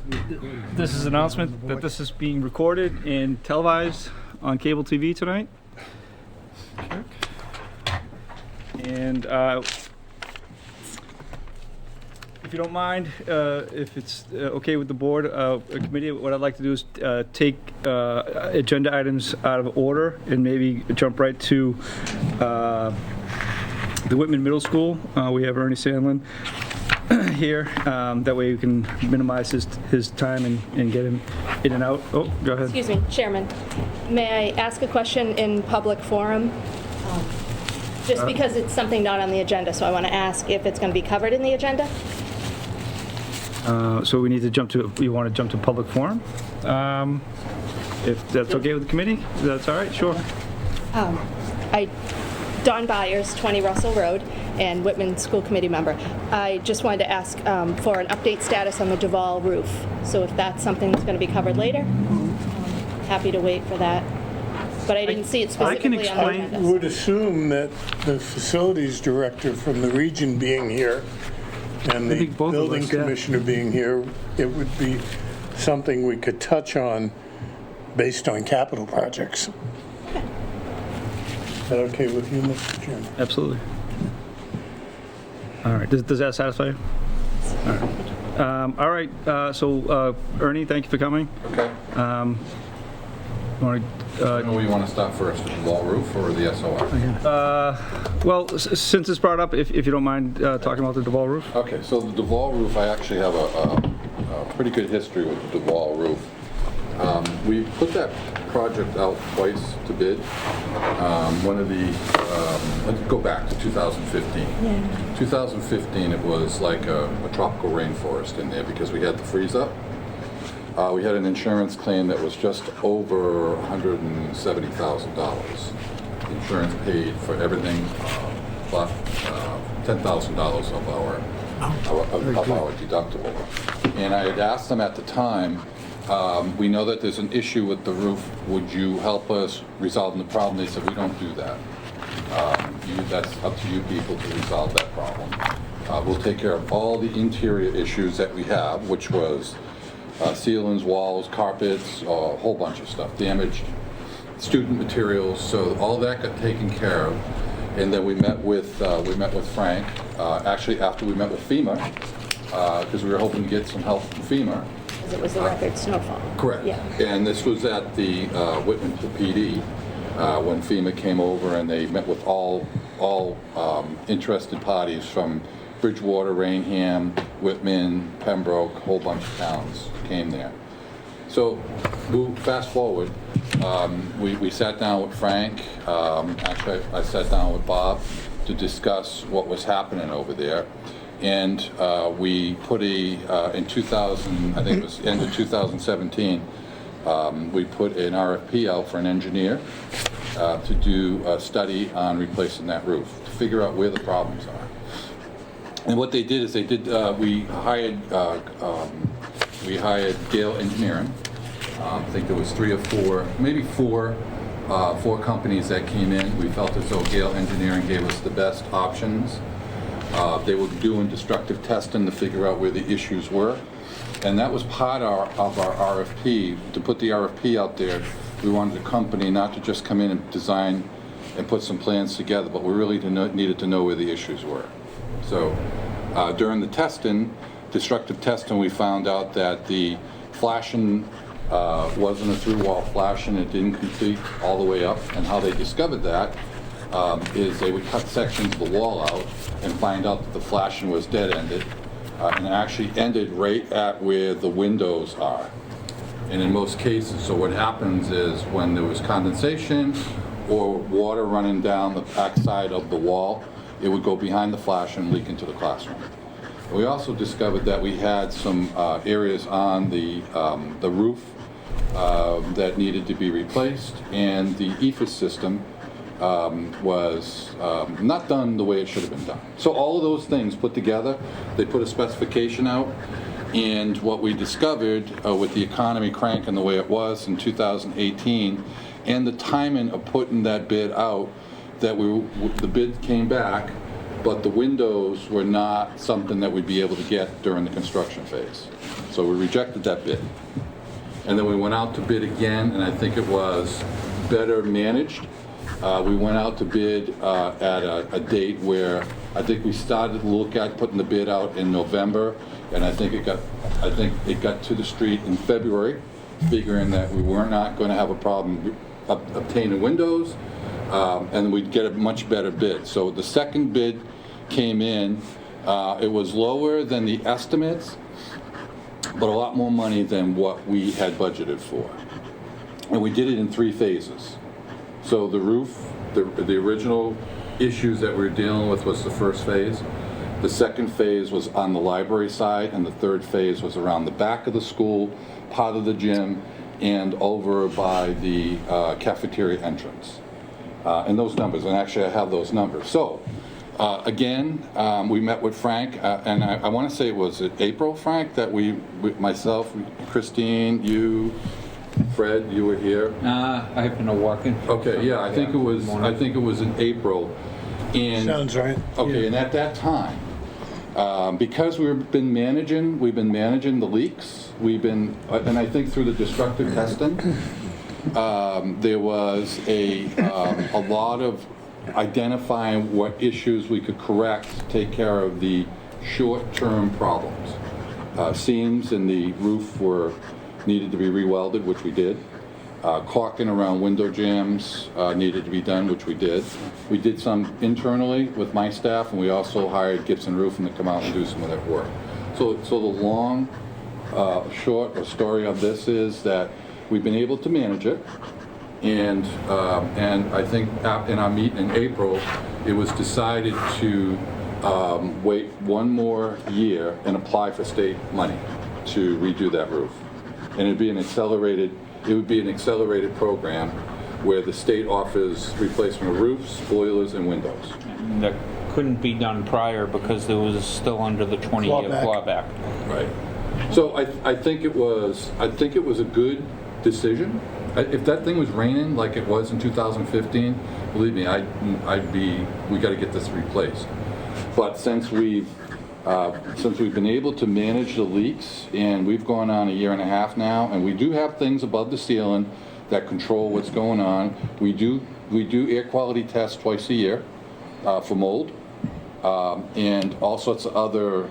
This is an announcement that this is being recorded and televised on cable TV tonight. And if you don't mind, if it's okay with the board, committee, what I'd like to do is take agenda items out of order and maybe jump right to the Whitman Middle School. We have Ernie Sandlin here. That way we can minimize his time and get him in and out. Oh, go ahead. Excuse me, Chairman. May I ask a question in public forum? Just because it's something not on the agenda, so I want to ask if it's going to be covered in the agenda. So we need to jump to, you want to jump to public forum? If that's okay with the committee? That's all right, sure. Don Byers, 20 Russell Road, and Whitman School Committee member. I just wanted to ask for an update status on the Duval roof. So if that's something that's going to be covered later, happy to wait for that. But I didn't see it specifically on the agenda. I would assume that the facilities director from the region being here and the building commissioner being here, it would be something we could touch on based on capital projects. Is that okay with you, Mr. Chairman? Absolutely. All right, does that satisfy you? All right, so Ernie, thank you for coming. Okay. Where you want to stop first, the wall roof or the SOR? Well, since it's brought up, if you don't mind talking about the Duval roof. Okay, so the Duval roof, I actually have a pretty good history with the Duval roof. We put that project out twice to bid. One of the, let's go back to 2015. Yeah. 2015, it was like a tropical rainforest in there because we had the freeze up. We had an insurance claim that was just over $170,000. Insurance paid for everything but $10,000 of our deductible. And I had asked them at the time, we know that there's an issue with the roof. Would you help us resolve the problem? They said, we don't do that. That's up to you people to resolve that problem. We'll take care of all the interior issues that we have, which was ceilings, walls, carpets, a whole bunch of stuff, damaged student materials. So all that got taken care of, and then we met with Frank. Actually, after we met with FEMA, because we were hoping to get some help from FEMA. Because it was the record snowfall. Correct. Yeah. And this was at the Whitman PD when FEMA came over and they met with all interested parties from Bridgewater, Rainham, Whitman, Pembroke, a whole bunch of towns came there. So, fast forward, we sat down with Frank. Actually, I sat down with Bob to discuss what was happening over there. And we put in 2000, I think it was end of 2017, we put an RFP out for an engineer to do a study on replacing that roof, to figure out where the problems are. And what they did is we hired Gale Engineering. I think there was 3 or 4, maybe 4 companies that came in. We felt as though Gale Engineering gave us the best options. They were doing destructive testing to figure out where the issues were. And that was part of our RFP. To put the RFP out there, we wanted a company not to just come in and design and put some plans together, but we really needed to know where the issues were. So during the destructive testing, we found out that the flashing wasn't a through-wall flashing. It didn't complete all the way up. And how they discovered that is they would cut sections of the wall out and find out that the flashing was dead-ended and actually ended right at where the windows are. And in most cases, so what happens is when there was condensation or water running down the backside of the wall, it would go behind the flash and leak into the classroom. We also discovered that we had some areas on the roof that needed to be replaced, and the EFIS system was not done the way it should have been done. So all of those things put together, they put a specification out, and what we discovered with the economy cranking the way it was in 2018, and the timing of putting that bid out, that the bid came back but the windows were not something that we'd be able to get during the construction phase. So we rejected that bid. And then we went out to bid again, and I think it was better managed. We went out to bid at a date where I think we started to look at putting the bid out in November, and I think it got to the street in February, figuring that we were not going to have a problem obtaining windows, and we'd get a much better bid. So the second bid came in. It was lower than the estimates, but a lot more money than what we had budgeted for. And we did it in 3 phases. So the roof, the original issues that we were dealing with was the first phase. The second phase was on the library side, and the third phase was around the back of the school, part of the gym, and over by the cafeteria entrance. And those numbers, and actually I have those numbers. So again, we met with Frank, and I want to say it was April, Frank, that myself, Christine, you, Fred, you were here. I've been walking. Okay, yeah, I think it was in April. And Sounds right. okay, yeah. And at that time, because we've been managing the leaks. And I think through the destructive testing, there was a lot of identifying what issues we could correct to take care of the short-term problems. Seams in the roof needed to be re-welded, which we did. Caulking around window jambs needed to be done, which we did. We did some internally with my staff, and we also hired Gibson Roofing to come out and do some of that work. So the long, short story of this is that we've been able to manage it, and I think in our meeting in April, it was decided to wait one more year and apply for state money to redo that roof. And it would be an accelerated program where the state offers replacement of roofs, boilers, and windows. That couldn't be done prior because it was still under the 20-year clawback. Right. So I think it was a good decision. If that thing was raining like it was in 2015, believe me, we got to get this replaced. But since we've been able to manage the leaks, and we've gone on a year and a half now, and we do have things above the ceiling that control what's going on. We do air quality tests twice a year for mold and all sorts of other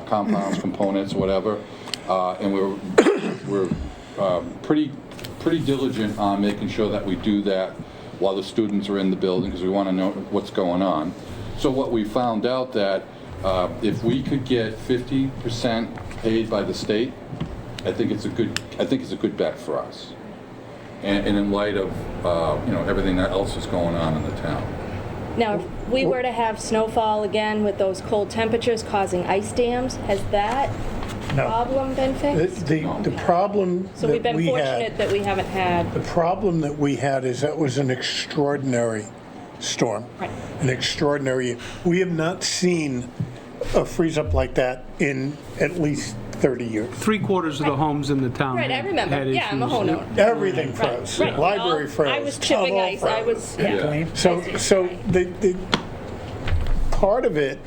compounds, components, whatever. And we're pretty diligent on making sure that we do that while the students are in the building, because we want to know what's going on. So what we found out that if we could get 50% paid by the state, I think it's a good bet for us. And in light of everything that else is going on in the town. Now, if we were to have snowfall again with those cold temperatures causing ice dams, has that problem been fixed? The problem So we've that been we fortunate had, that we haven't had. the problem that we had is that was an extraordinary storm. Right. An extraordinary, we have not seen a freeze up like that in at least 30 years. 3/4 of the homes in the town Right, I had remember. Yeah, I'm a issues. homeowner. Everything froze. Right. Library Well, froze. I was chipping tunnel ice. I froze. was, yeah. So the part of it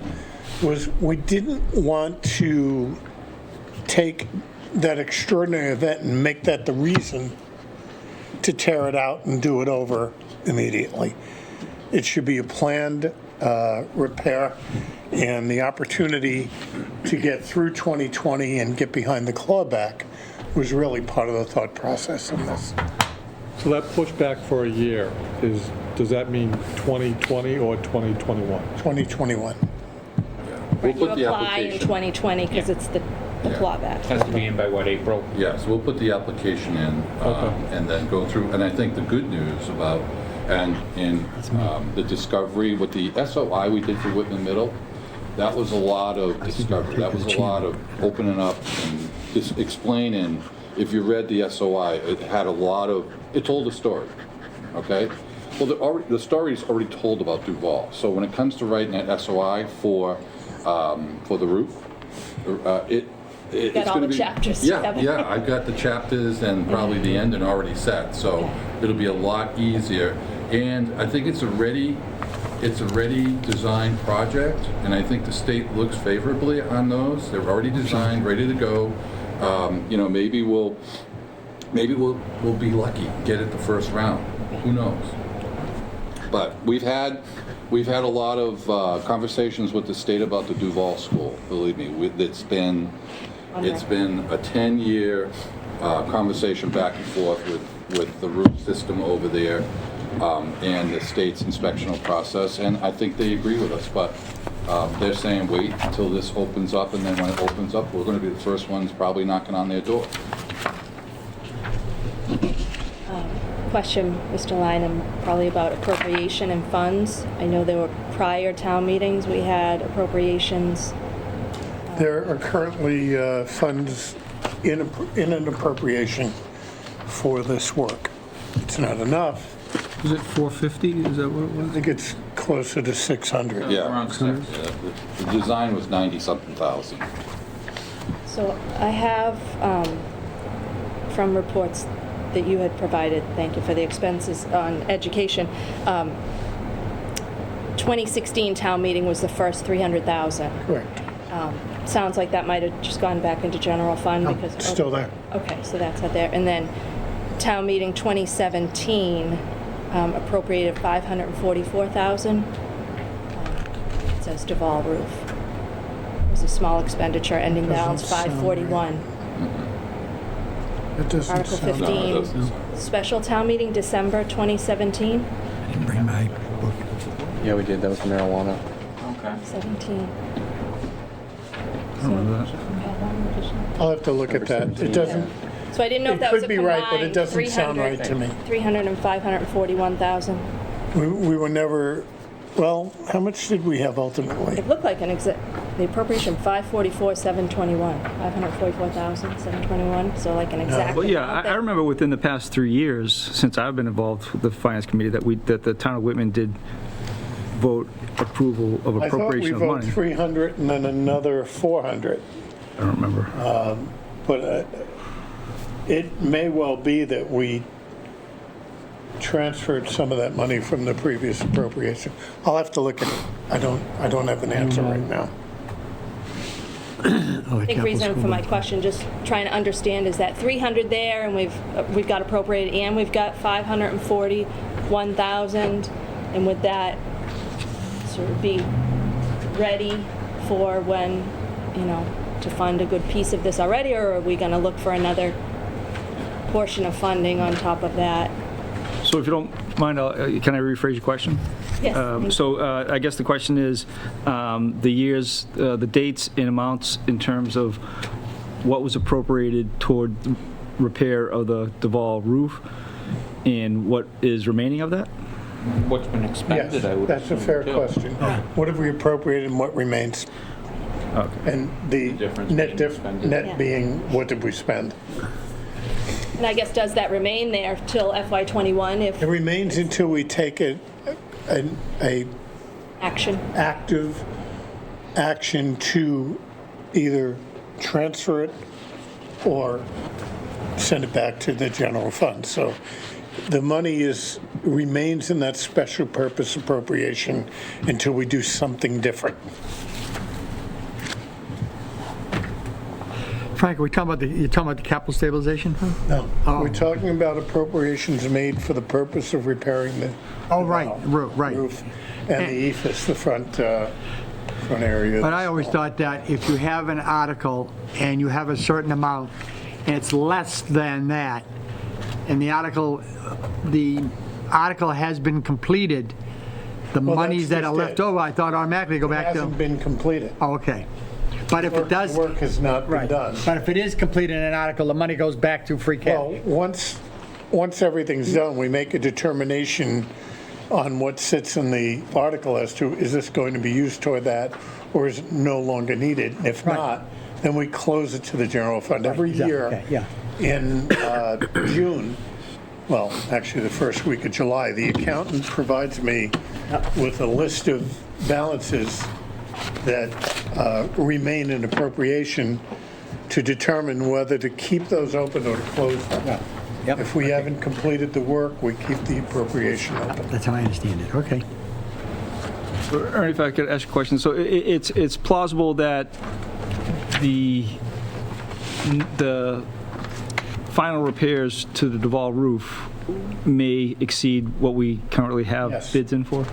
was we didn't want to take that extraordinary event and make that the reason to tear it out and do it over immediately. It should be a planned repair, and the opportunity to get through 2020 and get behind the clawback was really part of the thought process in this. So that pushback for a year does that mean 2020 or 2021? 2021. We'll You put the apply in application. 2020 because it's the clawback. Has to be in by what, April? Yes, we'll put the application in and then go through. And I think the good news about the discovery with the SOI we did for Whitman Middle, that was a lot of discovery. That was a lot of opening up and just explaining. If you read the SOI, it had a lot of. It told a story. Okay. Well, the story is already told about Duval. So when it comes to writing that SOI for the roof, it's Got all gonna the be, chapters Yeah, together. yeah, I've got the chapters and probably the ending already set, so it'll be a lot easier. And I think it's a ready it's a ready-designed project, and I think the state looks favorably on those. They're already designed, ready to go. You know, maybe we'll be lucky, get it the first round. Who knows? But we've had a lot of conversations with the state about the Duval School. Believe me, it's been a 10-year conversation back and forth with the roof system over there and the state's inspectional process, and I think they agree with us. But they're saying wait until this opens up, and then when it opens up, we're going to be the first ones probably knocking on their door. Question, Mr. Lynham, probably about appropriation and funds. I know there were prior town meetings, we had appropriations. There are currently funds in an appropriation for this work. It's not enough. Is it 450? Is that what it I was? think it's closer to 600. Yeah, Around 6. yeah, the design was 90-something thousand. So I have, from reports that you had provided, thank you for the expenses on education, 2016 town meeting was the first 300,000. Correct. Sounds like that might have just gone back into general fund No, because. it's still there. Okay, so that's out there. And then town meeting 2017 appropriated 544,000. It says Duval roof. It was a small expenditure, ending balance Doesn't sound 541. It doesn't Article sound 15, No, it doesn't. special town meeting, December 2017, Bring my book. Yeah, we did. That was marijuana. Okay. 17. I don't remember that. I'll have to look at that. It doesn't, So I didn't know if it that was a could be right, but it combined doesn't sound right to me. 300 and 541,000. We were never, well, how much did we have ultimately? It looked like the appropriation 544,721, 544,721, so like an exact. Well, yeah, amount I that- remember within the past 3 years, since I've been involved with the Finance Committee, that the town of Whitman did vote approval of I thought we appropriation of voted money. 300 and then another 400. I don't remember. But it may well be that we transferred some of that money from the previous appropriation. I'll have to look at it. I don't have an answer right now. I think reason for my question, just trying to understand, is that 300 there, and we've got appropriated, and we've got 541,000, and would that sort of be ready for when, to fund a good piece of this already, or are we going to look for another portion of funding on top of that? So if you don't mind, can I rephrase your question? Yes. So I guess the question is, the years, the dates and amounts in terms of what was appropriated toward repair of the Duval roof, and what is remaining of that? What's been expended, I Yes, would that's a assume, fair too. question. What have we appropriated and what remains? Okay. And the difference net being expended. net being, what did we spend? And I guess, does that remain there till FY '21 if It remains until we take a action? active action to either transfer it or send it back to the general fund. So the money remains in that special purpose appropriation until we do something different. Frank, are we talking about you're talking about the capital stabilization fund? No, we're talking about appropriations made for the purpose of repairing the Oh, right, right. roof and the ephes, the front area. But I always thought that if you have an article and you have a certain amount, and it's less than that, and the article has been completed, the Well, monies that's that are just left it. over, I thought automatically go It back to. hasn't been completed. Oh, okay. But if it does. Work has not been Right. done. But if it is completed in an article, the money goes back to free cash. Well, once everything's done, we make a determination on what sits in the article as to, is this going to be used toward that, or is it no longer needed? If Right. not, then we close it to the general fund. Every exactly, year okay, yeah. in June, well, actually the first week of July, the accountant provides me with a list of balances that remain in appropriation to determine whether to keep those open or to close them. Yep, If we okay. haven't completed the work, we keep the appropriation open. That's how I understand it, okay. Ernie, if I could ask a question. So it's plausible that the final repairs to the Duval roof may exceed what we currently have Yes. bids in for?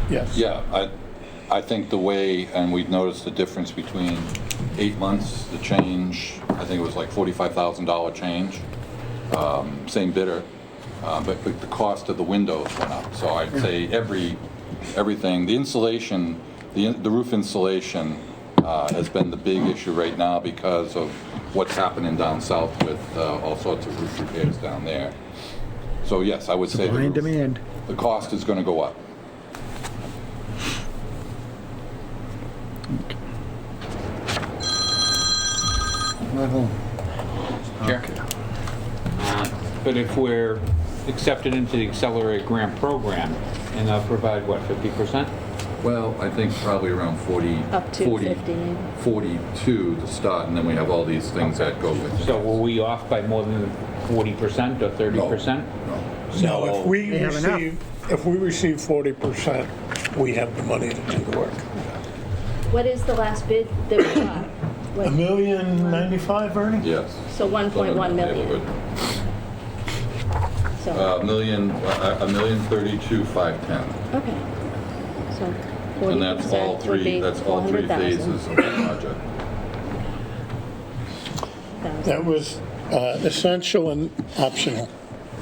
Yes. Yeah, I think the way, and we've noticed the difference between 8 months, the change, I think it was like $45,000 change, same bidder, but the cost of the windows went up. So I'd say everything, the insulation, the roof insulation has been the big issue right now because of what's happening down south with all sorts of roof repairs down there. So yes, I would say Supply and demand. the cost is going to go up. Sure. But if we're accepted into the accelerated grant program, and they'll provide, what, 50%? Well, I think probably around 40, Up to 40, 50 maybe. 42 to start, and then we have all these things that go with it. So were we off by more than 40% or 30%? No, if we They have enough. receive 40%, we have the money to do the work. What is the last bid that we got? $1,095,000, Ernie? Yes. So 1.1 million. So, $1,032,510. okay. So And that's all 40% would be three, that's all three 400,000. phases of the project. That was essential and optional.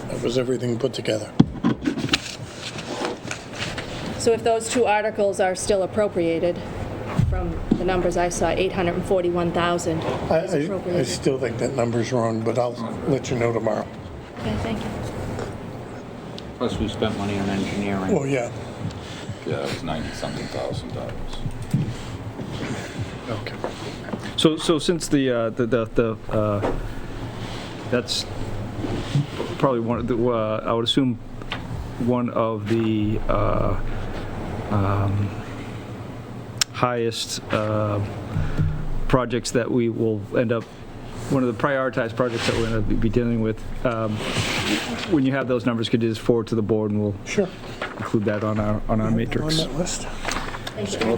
That was everything put together. So if those two articles are still appropriated, from the numbers I saw, 841,000 is I appropriated. still think that number's wrong, but I'll let you know tomorrow. Okay, thank you. Plus, we spent money on engineering. Oh, yeah. Yeah, it was $90-something thousand. Okay. So since that's probably one of the, I would assume one of the highest projects that we will end up, one of the prioritized projects that we're going to be dealing with. When you have those numbers, could you just forward to the board, and we'll Sure. include that on our matrix. On that list. Thank you.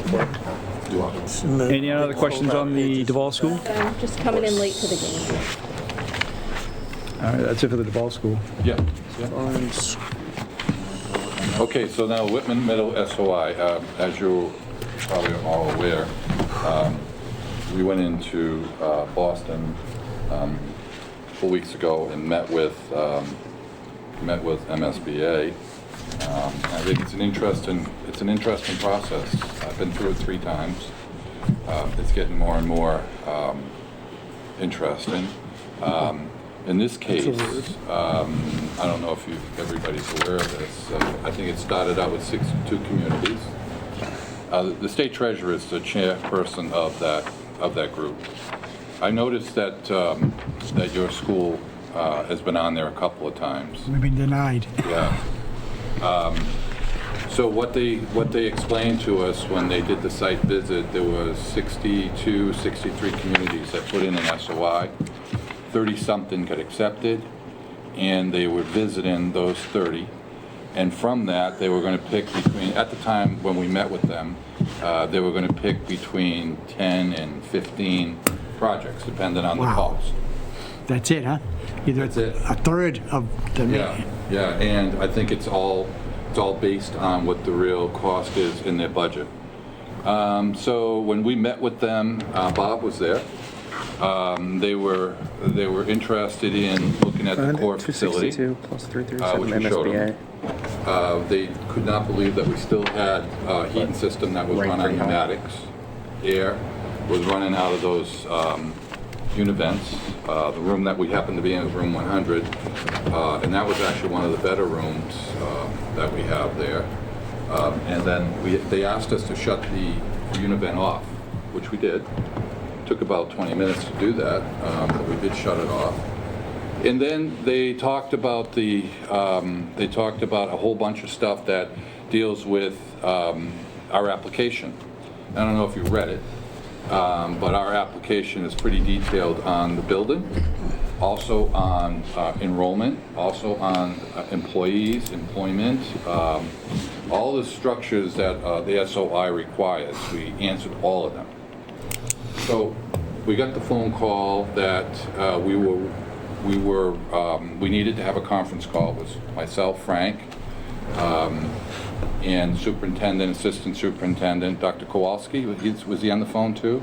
It's in the- Any other questions on the Duval School? I'm just coming in late to the game. All right, that's it for the Duval School. Yeah. Okay, so now Whitman Middle SOI, as you probably are all aware, we went into Boston a couple weeks ago and met with MSBA. I think it's an interesting process. I've been through it 3 times. It's getting more and more interesting. In this case, I don't know if everybody's aware of this. I think it started out with 62 communities. The state treasurer is the chairperson of that group. I noticed that your school has been on there a couple of times. We've been denied. Yeah. So what they explained to us when they did the site visit, there was 62, 63 communities that put in an SOI. 30-something got accepted, and they were visiting those 30. And from that, they were going to pick between, at the time when we met with them, they were going to pick between 10 and 15 projects, depending on the Wow. cost. That's it, huh? Either That's it. a third of the... Yeah, and I think it's all based on what the real cost is in their budget. So when we met with them, Bob was there. They were interested in looking at the core facility, 262 plus 337 which we showed MSBA. them. They could not believe that we still had a heating system that was Right, run on pretty high. pneumatics. Air was running out of those univents. The room that we happened to be in was room 100, and that was actually one of the better rooms that we have there. And then they asked us to shut the univent off, which we did. Took about 20 minutes to do that, but we did shut it off. And then they talked about a whole bunch of stuff that deals with our application. I don't know if you read it, but our application is pretty detailed on the building, also on enrollment, also on employees, employment, all the structures that the SOI requires. We answered all of them. So we got the phone call that we needed to have a conference call. It was myself, Frank, and superintendent, assistant superintendent, Dr. Kowalski. Was he on the phone too?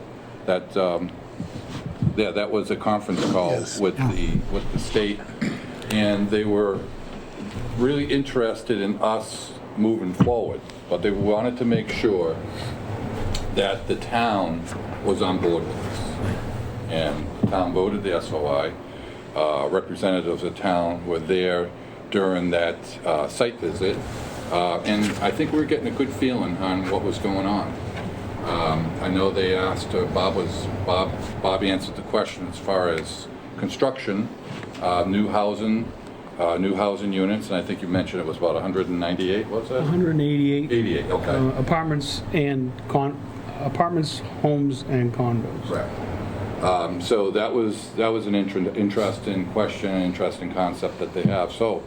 Yeah, that was a conference call with the state, and they were really interested in us moving forward, but they wanted to make sure that the town was on board with this. And the town voted the SOI. Representatives of the town were there during that site visit, and I think we were getting a good feeling on what was going on. I know they asked, Bob answered the question as far as construction, new housing units, and I think you mentioned it was about 198, was it? 188. 88, okay. Apartments, homes, and condos. Correct. So that was an interesting question, an interesting concept that they have. So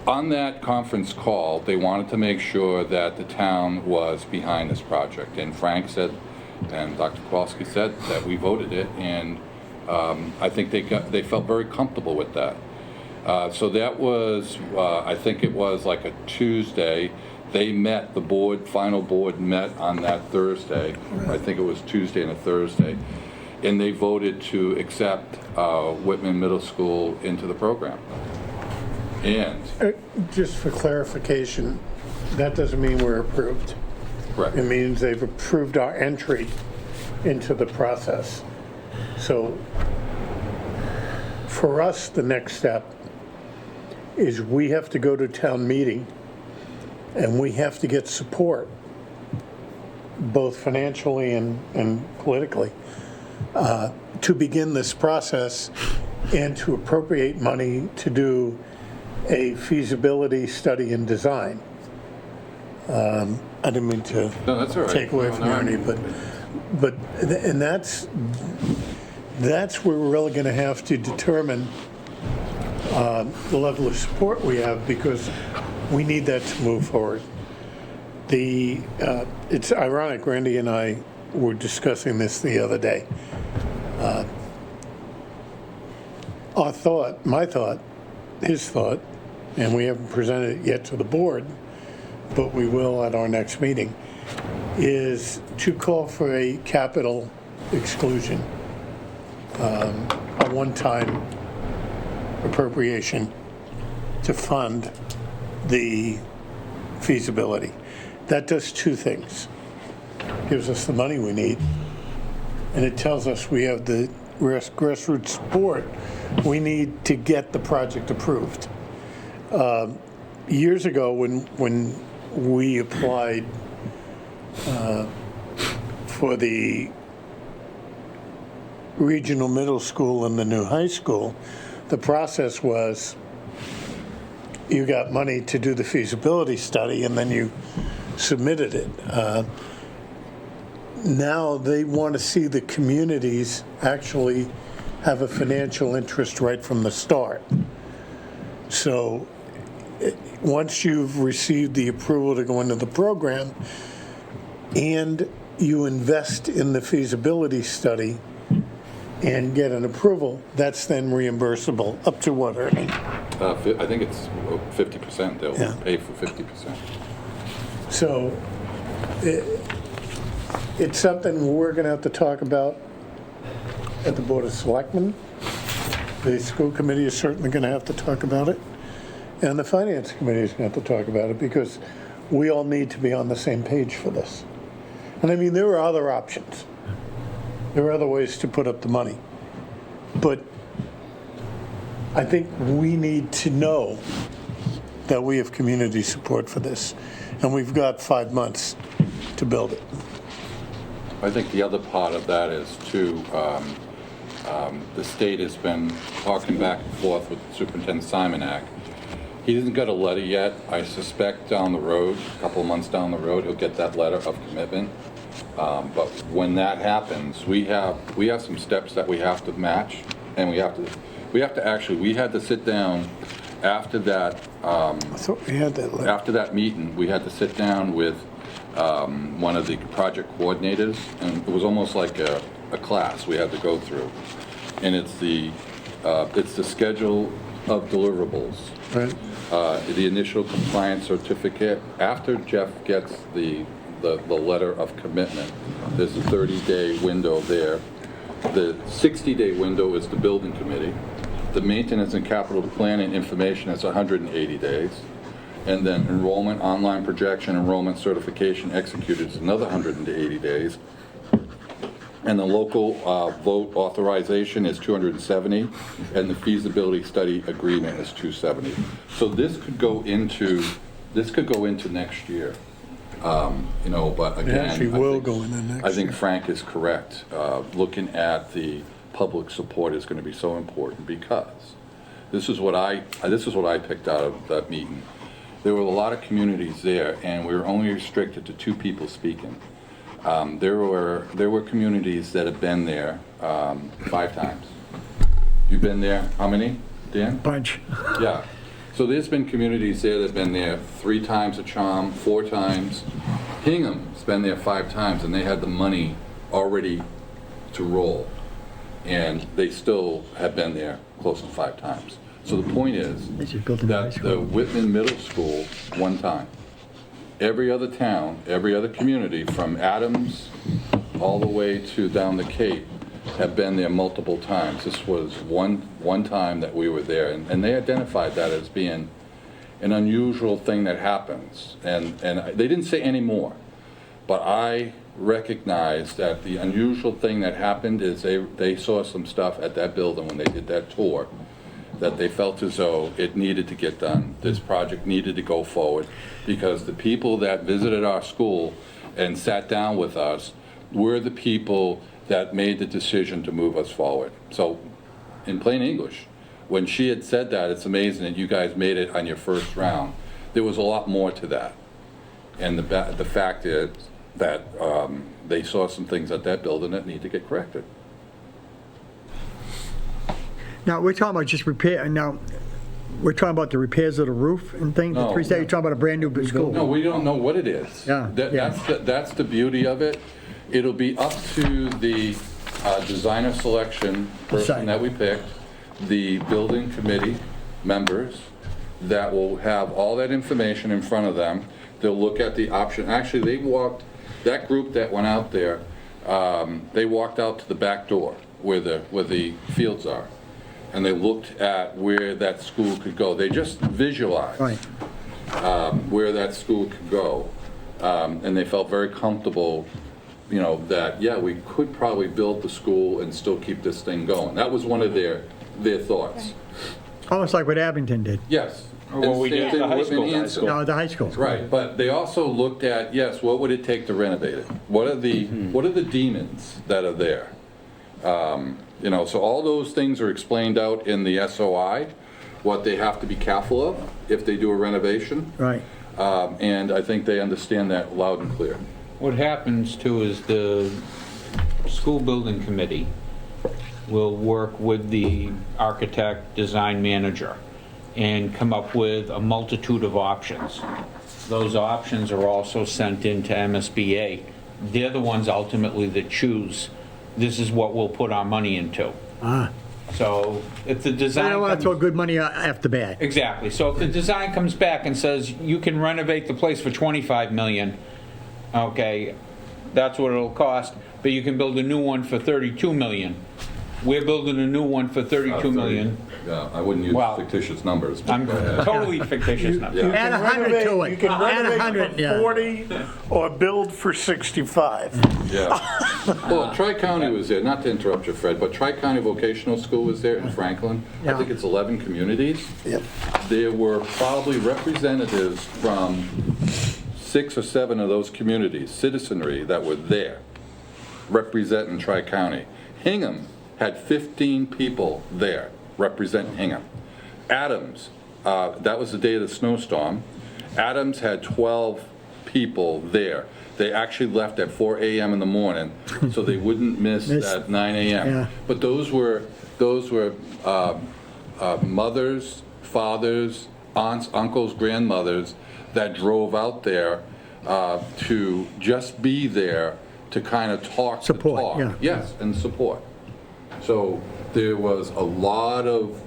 on that conference call, they wanted to make sure that the town was behind this project. And Frank said, and Dr. Kowalski said that we voted it, and I think they felt very comfortable with that. So that was, I think it was like a Tuesday. They met, the final board met on that Thursday. I think it was Tuesday and a Thursday. And they voted to accept Whitman Middle School into the program. And just for clarification, that doesn't mean we're approved. correct. It means they've approved our entry into the process. So for us, the next step is we have to go to town meeting and we have to get support, both financially and politically, to begin this process and to appropriate money to do a feasibility study and design. I didn't mean to No, that's all right. take away from Ernie, and that's where we're really going to have to determine the level of support we have, because we need that to move forward. It's ironic, Randy and I were discussing this the other day. My thought, his thought, and we haven't presented it yet to the board, but we will at our next meeting, is to call for a capital exclusion, a one-time appropriation to fund the feasibility. That does two things. Gives us the money we need, and it tells us we have the grassroots support we need to get the project approved. Years ago, when we applied for the regional middle school and the new high school, the process was you got money to do the feasibility study and then you submitted it. Now they want to see the communities actually have a financial interest right from the start. So once you've received the approval to go into the program and you invest in the feasibility study and get an approval, that's then reimbursable up to what, Ernie? I think it's 50%. They'll pay for 50%. So it's something we're going to have to talk about at the Board of Selectmen. The school committee is certainly going to have to talk about it. And the finance committee is going to have to talk about it, because we all need to be on the same page for this. And I mean, there are other options. There are other ways to put up the money. But I think we need to know that we have community support for this. And we've got 5 months to build it. I think the other part of that is too, the state has been talking back and forth with Superintendent Simonak. He hasn't got a letter yet. I suspect down the road, a couple of months down the road, he'll get that letter of commitment. But when that happens, we have some steps that we have to match and we had to sit down after that, I thought we had that letter. after that meeting, we had to sit down with one of the project coordinators, and it was almost like a class we had to go through. And it's the schedule of deliverables. Right. The initial compliance certificate, after Jeff gets the letter of commitment, there's a 30-day window there. The 60-day window is the building committee. The maintenance and capital planning information is 180 days. And then enrollment, online projection, enrollment certification executed is another 180 days. And the local vote authorization is 270, and the feasibility study agreement is 270. So this could go into next year. But again, It actually will go into next I think year. Frank is correct. Looking at the public support is going to be so important, because this is what I picked out of that meeting. There were a lot of communities there, and we were only restricted to 2 people speaking. There were communities that have been there 5 times. You've been there, how many, Dan? Bunch. Yeah. So there's been communities there that have been there 3 times a charm, 4 times. Hingham's been there 5 times, and they had the money already to roll. And they still have been there close to 5 times. So the point is They just built a new high that school. the Whitman Middle School, 1 time. Every other town, every other community, from Adams all the way to down the Cape, have been there multiple times. This was one time that we were there, and they identified that as being an unusual thing that happens. And they didn't say any more, but I recognize that the unusual thing that happened is they saw some stuff at that building when they did that tour, that they felt as though it needed to get done. This project needed to go forward, because the people that visited our school and sat down with us were the people that made the decision to move us forward. So, in plain English, when she had said that, it's amazing that you guys made it on your first round. There was a lot more to that. And the fact is that they saw some things at that building that need to get corrected. Now, we're talking about just repair, now, we're talking about the repairs of the roof and things, the No, 3 you're talking about a brand-new school. No, we don't know what it is. Yeah, yeah. That's the beauty of it. It'll be up to the designer selection person that we picked, the building committee members that will have all that information in front of them. They'll look at the option. Actually, that group that went out there, they walked out to the back door where the fields are, and they looked at where that school could go. They just visualized Right. where that school could go, and they felt very comfortable, that, yeah, we could probably build the school and still keep this thing going. That was one of their thoughts. Almost like what Abington did. Yes. Or what And we same did at thing the high with school. Whitman and No, the high school. Right, but they also looked at, yes, what would it take to renovate it? What are the demons that are there? So all those things are explained out in the SOI, what they have to be careful of if they do a renovation. Right. And I think they understand that loud and clear. What happens too is the school building committee will work with the architect, design manager, and come up with a multitude of options. Those options are also sent into MSBA. They're the ones ultimately that choose, this is what we'll put our money into. So if the design I don't want to comes- throw good money after bad. Exactly. So if the design comes back and says you can renovate the place for 25 million, okay, that's what it'll cost, but you can build a new one for 32 million. We're building a new one for 32 million. Yeah, I wouldn't use Wow. fictitious numbers, but I'm go ahead. totally fictitious now. Yeah. Add 100 to it. You can Add renovate 100, for yeah. 40 or build for 65. Yeah. Well, Tri-County was there, not to interrupt you, Fred, but Tri-County Vocational School was there in Franklin. I Yeah. think it's 11 communities. Yep. There were probably representatives from 6 or 7 of those communities, citizenry, that were there representing Tri-County. Hingham had 15 people there representing Hingham. Adams, that was the day of the snowstorm. Adams had 12 people there. They actually left at 4 a.m. in the morning, so they wouldn't miss that 9 a.m. Yeah. But those were mothers, fathers, aunts, uncles, grandmothers that drove out there to just be there to kind of talk Support, the talk. yeah. Yes, and support. So there was a lot of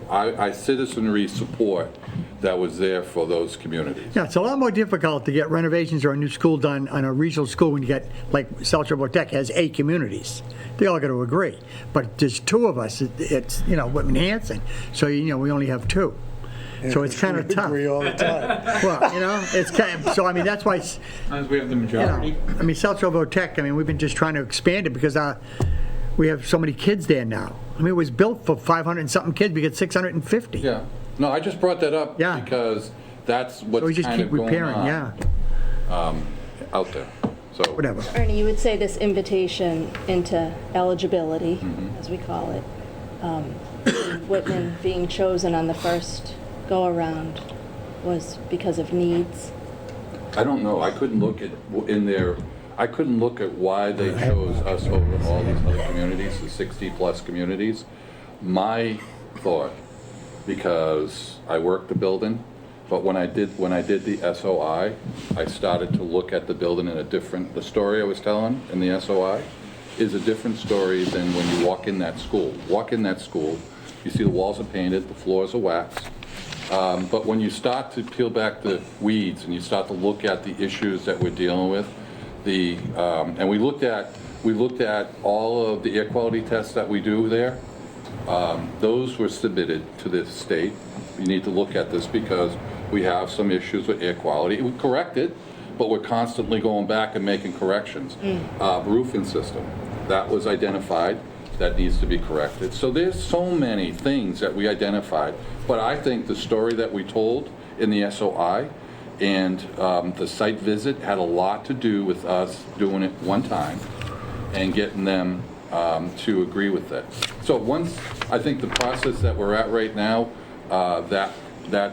citizenry support that was there for those communities. Yeah, it's a lot more difficult to get renovations or a new school done on a regional school when you get, like South Shore Tech has 8 communities. They all got to agree. But there's 2 of us, it's, Whitman Hanson, so, we only have 2. So it's kind of We tough. agree all the time. Well, it's kind of, so I mean, that's why, As long as we have the majority. South Shore Tech, we've been just trying to expand it because we have so many kids there now. It was built for 500 and something kids, we get 650. Yeah. No, I just brought that up Yeah. because that's So we what's just kind keep of going repairing, on yeah, out there. So whatever. Ernie, you would say this invitation into eligibility, as we call it, Whitman being chosen on the first go-around was because of needs? I don't know. I couldn't look at I couldn't look at why they chose us over all these other communities, the 60-plus communities. My thought, because I worked the building, but when I did the SOI, I started to look at the building in the story I was telling in the SOI is a different story than when you walk in that school. Walk in that school, you see the walls are painted, the floors are waxed. But when you start to peel back the weeds and you start to look at the issues that we're dealing with, and we looked at all of the air quality tests that we do there. Those were submitted to the state. You need to look at this because we have some issues with air quality. We correct it, but we're constantly going back and making corrections. Roofing system, that was identified. That needs to be corrected. So there's so many things that we identified, but I think the story that we told in the SOI and the site visit had a lot to do with us doing it one time and getting them to agree with it. So once, I think the process that we're at right now, that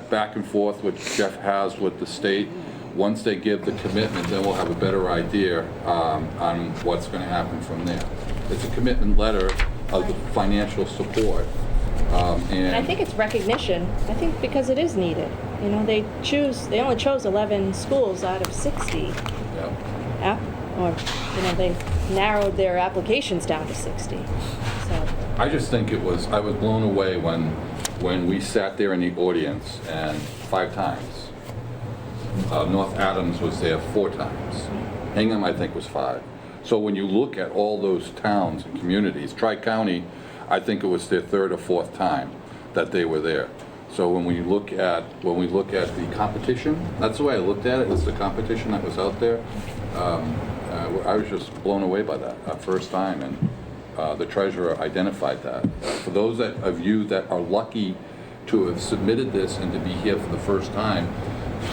back and forth which Jeff has with the state, once they give the commitment, then we'll have a better idea on what's going to happen from there. It's a commitment letter of the financial support. And I think it's recognition. I think because it is needed. They only chose 11 schools out of 60. Yeah. They narrowed their applications down to 60. So I just think I was blown away when we sat there in the audience and 5 times. North Adams was there 4 times. Hingham, I think, was 5. So when you look at all those towns and communities, Tri-County, I think it was their 3rd or 4th time that they were there. So when we look at the competition, that's the way I looked at it, was the competition that was out there. I was just blown away by that first time, and the treasurer identified that. For those of you that are lucky to have submitted this and to be here for the first time,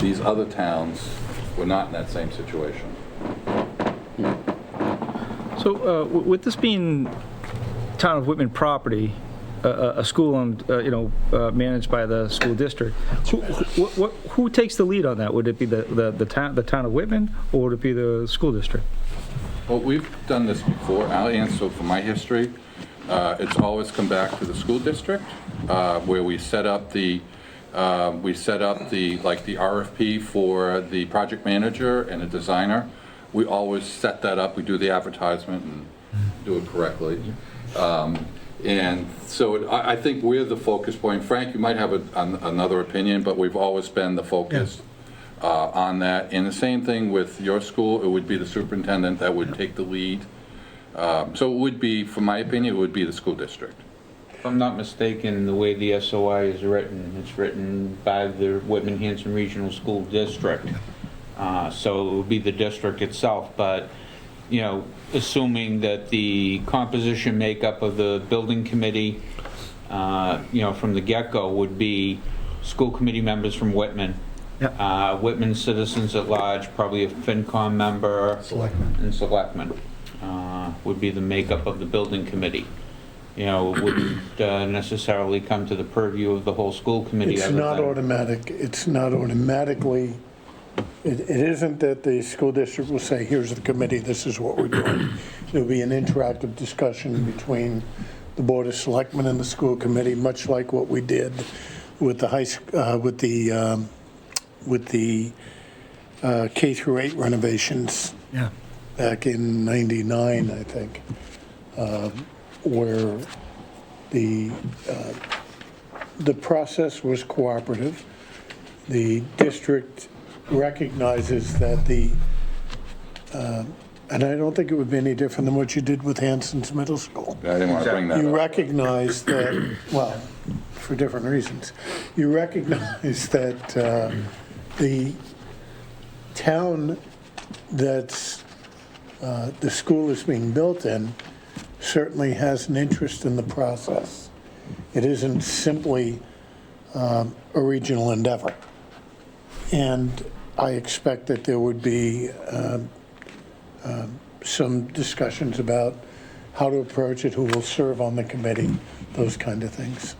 these other towns were not in that same situation. So with this being town of Whitman property, a school owned, managed by the school district, who takes the lead on that? Would it be the town of Whitman, or would it be the school district? Well, we've done this before. I'll answer for my history. It's always come back to the school district, where we set up the RFP for the project manager and a designer. We always set that up. We do the advertisement and do it correctly. And so I think we're the focus point. Frank, you might have another opinion, but we've always been the focus on that. And the same thing with your school. It would be the superintendent that would take the lead. So it would be, from my opinion, it would be the school district. If I'm not mistaken, the way the SOI is written, it's written by the Whitman Hanson Regional School District. So it would be the district itself, but, assuming that the composition makeup of the building committee, from the get-go would be school committee members from Whitman, Whitman citizens at large, probably a FinCom member, and selectmen would be the makeup of the building committee. It wouldn't necessarily come to the purview of the whole school committee. It's not automatic. It's not automatically It isn't that the school district will say, here's the committee, this is what we're doing. There'll be an interactive discussion between the Board of Selectmen and the school committee, much like what we did with the K through 8 renovations Yeah. back in '99, I think, where the process was cooperative. The district recognizes that and I don't think it would be any different than what you did with Hanson's Middle School. I didn't want to bring that You up. recognize that, well, for different reasons, you recognize that the town that's the school is being built in certainly has an interest in the process. It isn't simply a regional endeavor. And I expect that there would be some discussions about how to approach it, who will serve on the committee, those kind of things.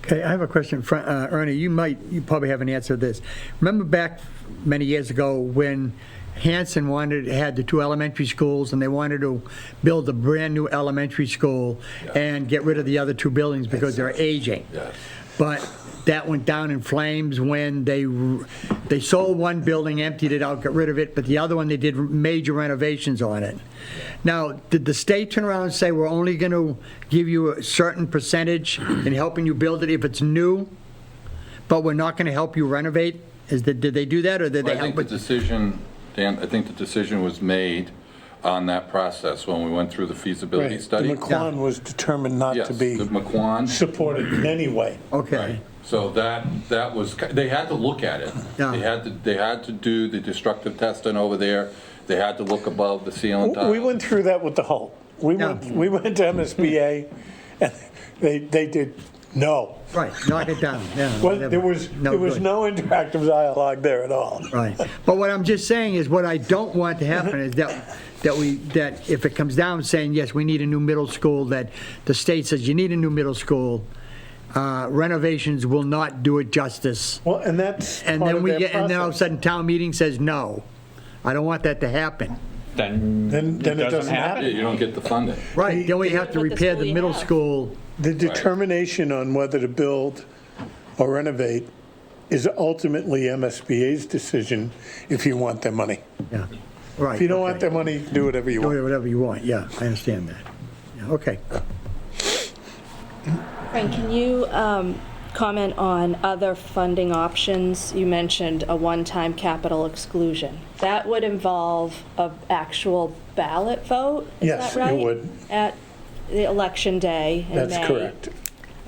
Okay, I have a question. Ernie, you probably have an answer to this. Remember back many years ago when Hanson had the 2 elementary schools and they wanted to build a brand-new elementary school and get rid of the other 2 buildings because they're aging? Yes. But that went down in flames when they sold one building, emptied it out, got rid of it, but the other one, they did major renovations on it. Now, did the state turn around and say, we're only going to give you a certain percentage in helping you build it if it's new, but we're not going to help you renovate? Did they do that, or did they I think help the it? decision, Dan, I think the decision was made on that process when we went through the feasibility Right. study. The McQuan was determined not Yes, to be the McQuan. supported in any way. Okay. So that was, they had to look at it. Yeah. They had to do the destructive testing over there. They had to look above the ceiling tile. We went through that with the Holt. We went to MSBA, and they did, no. Right, knock it down. Yeah, Well, whatever. there was good. no interactive dialogue there at all. Right. But what I'm just saying is, what I don't want to happen is that if it comes down saying, yes, we need a new middle school, that the state says you need a new middle school, renovations will not do it justice. Well, and that's And part then of we their get, and then all of a process. sudden town meeting says no. I don't want that to happen. Then Then it doesn't Yeah, happen. you don't get the funding. Right, then we have to With the repair school the you middle have. school. The determination on whether to build or renovate is ultimately MSBA's decision if you want their money. Yeah, right. If you don't okay. want their money, do whatever you Do want. whatever you want, yeah, I understand that. Yeah, okay. Frank, can you comment on other funding options? You mentioned a one-time capital exclusion. That would involve an actual ballot vote, is Yes, that right? it would. At the election day in May? That's correct.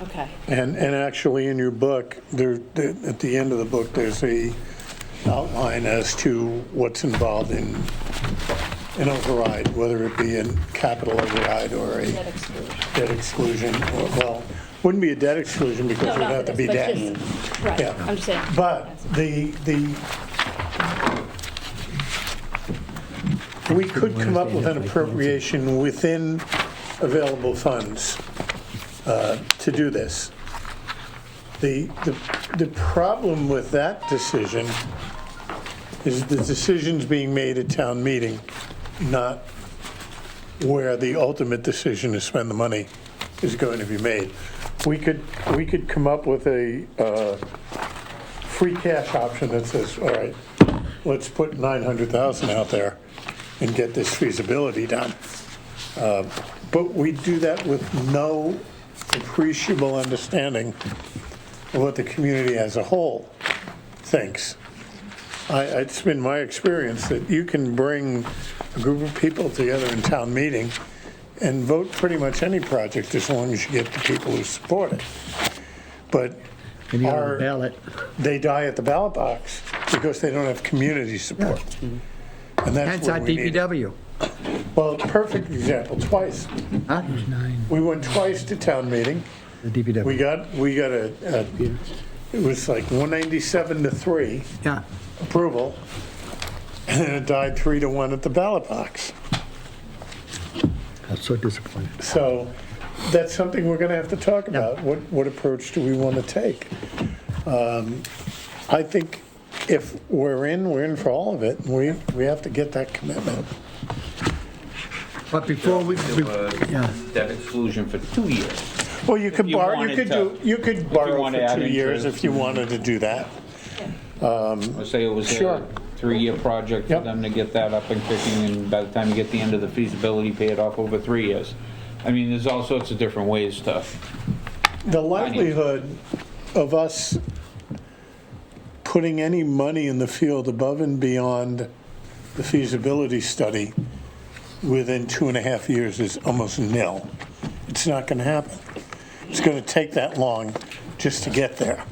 Okay. And actually, in your book, at the end of the book, there's a outline as to what's involved in an override, whether it be a capital override or a Debt exclusion. debt exclusion, or, well, wouldn't be a debt exclusion because No, it would not have for to be this, but debt. just, right, Yeah. I'm just saying. But we could come up with an appropriation within available funds to do this. The problem with that decision is the decision's being made at town meeting, not where the ultimate decision to spend the money is going to be made. We could come up with a free cash option that says, all right, let's put 900,000 out there and get this feasibility done. But we do that with no appreciable understanding of what the community as a whole thinks. It's been my experience that you can bring a group of people together in town meeting and vote pretty much any project as long as you get the people who support it. But And the other ballot. they die at the ballot box because they don't have community support. And that's Hence where our we need it. DPW. Well, perfect example, twice. Huh? We went twice to town meeting. The DPW. We got it was like 197 to 3 Yeah, approval, and then it died 3-1 at the ballot box. I'm so disappointed. So that's something we're going to have to talk about. What approach do we want to take? I think if we're in for all of it. We have to get that commitment. But before we, yeah. Debt exclusion for 2 years. Well, you could you borrow, wanted you could borrow wanted to for add 2 years interest. if you wanted to do that. Let's say it was Sure. a 3-year project for Yep. them to get that up and kicking, and by the time you get the end of the feasibility, pay it off over 3 years. I mean, there's all sorts of different ways to, The likelihood of us putting any money in the field above and beyond the feasibility study within 2.5 years is almost nil. It's not going to happen. It's going to take that long just to get there.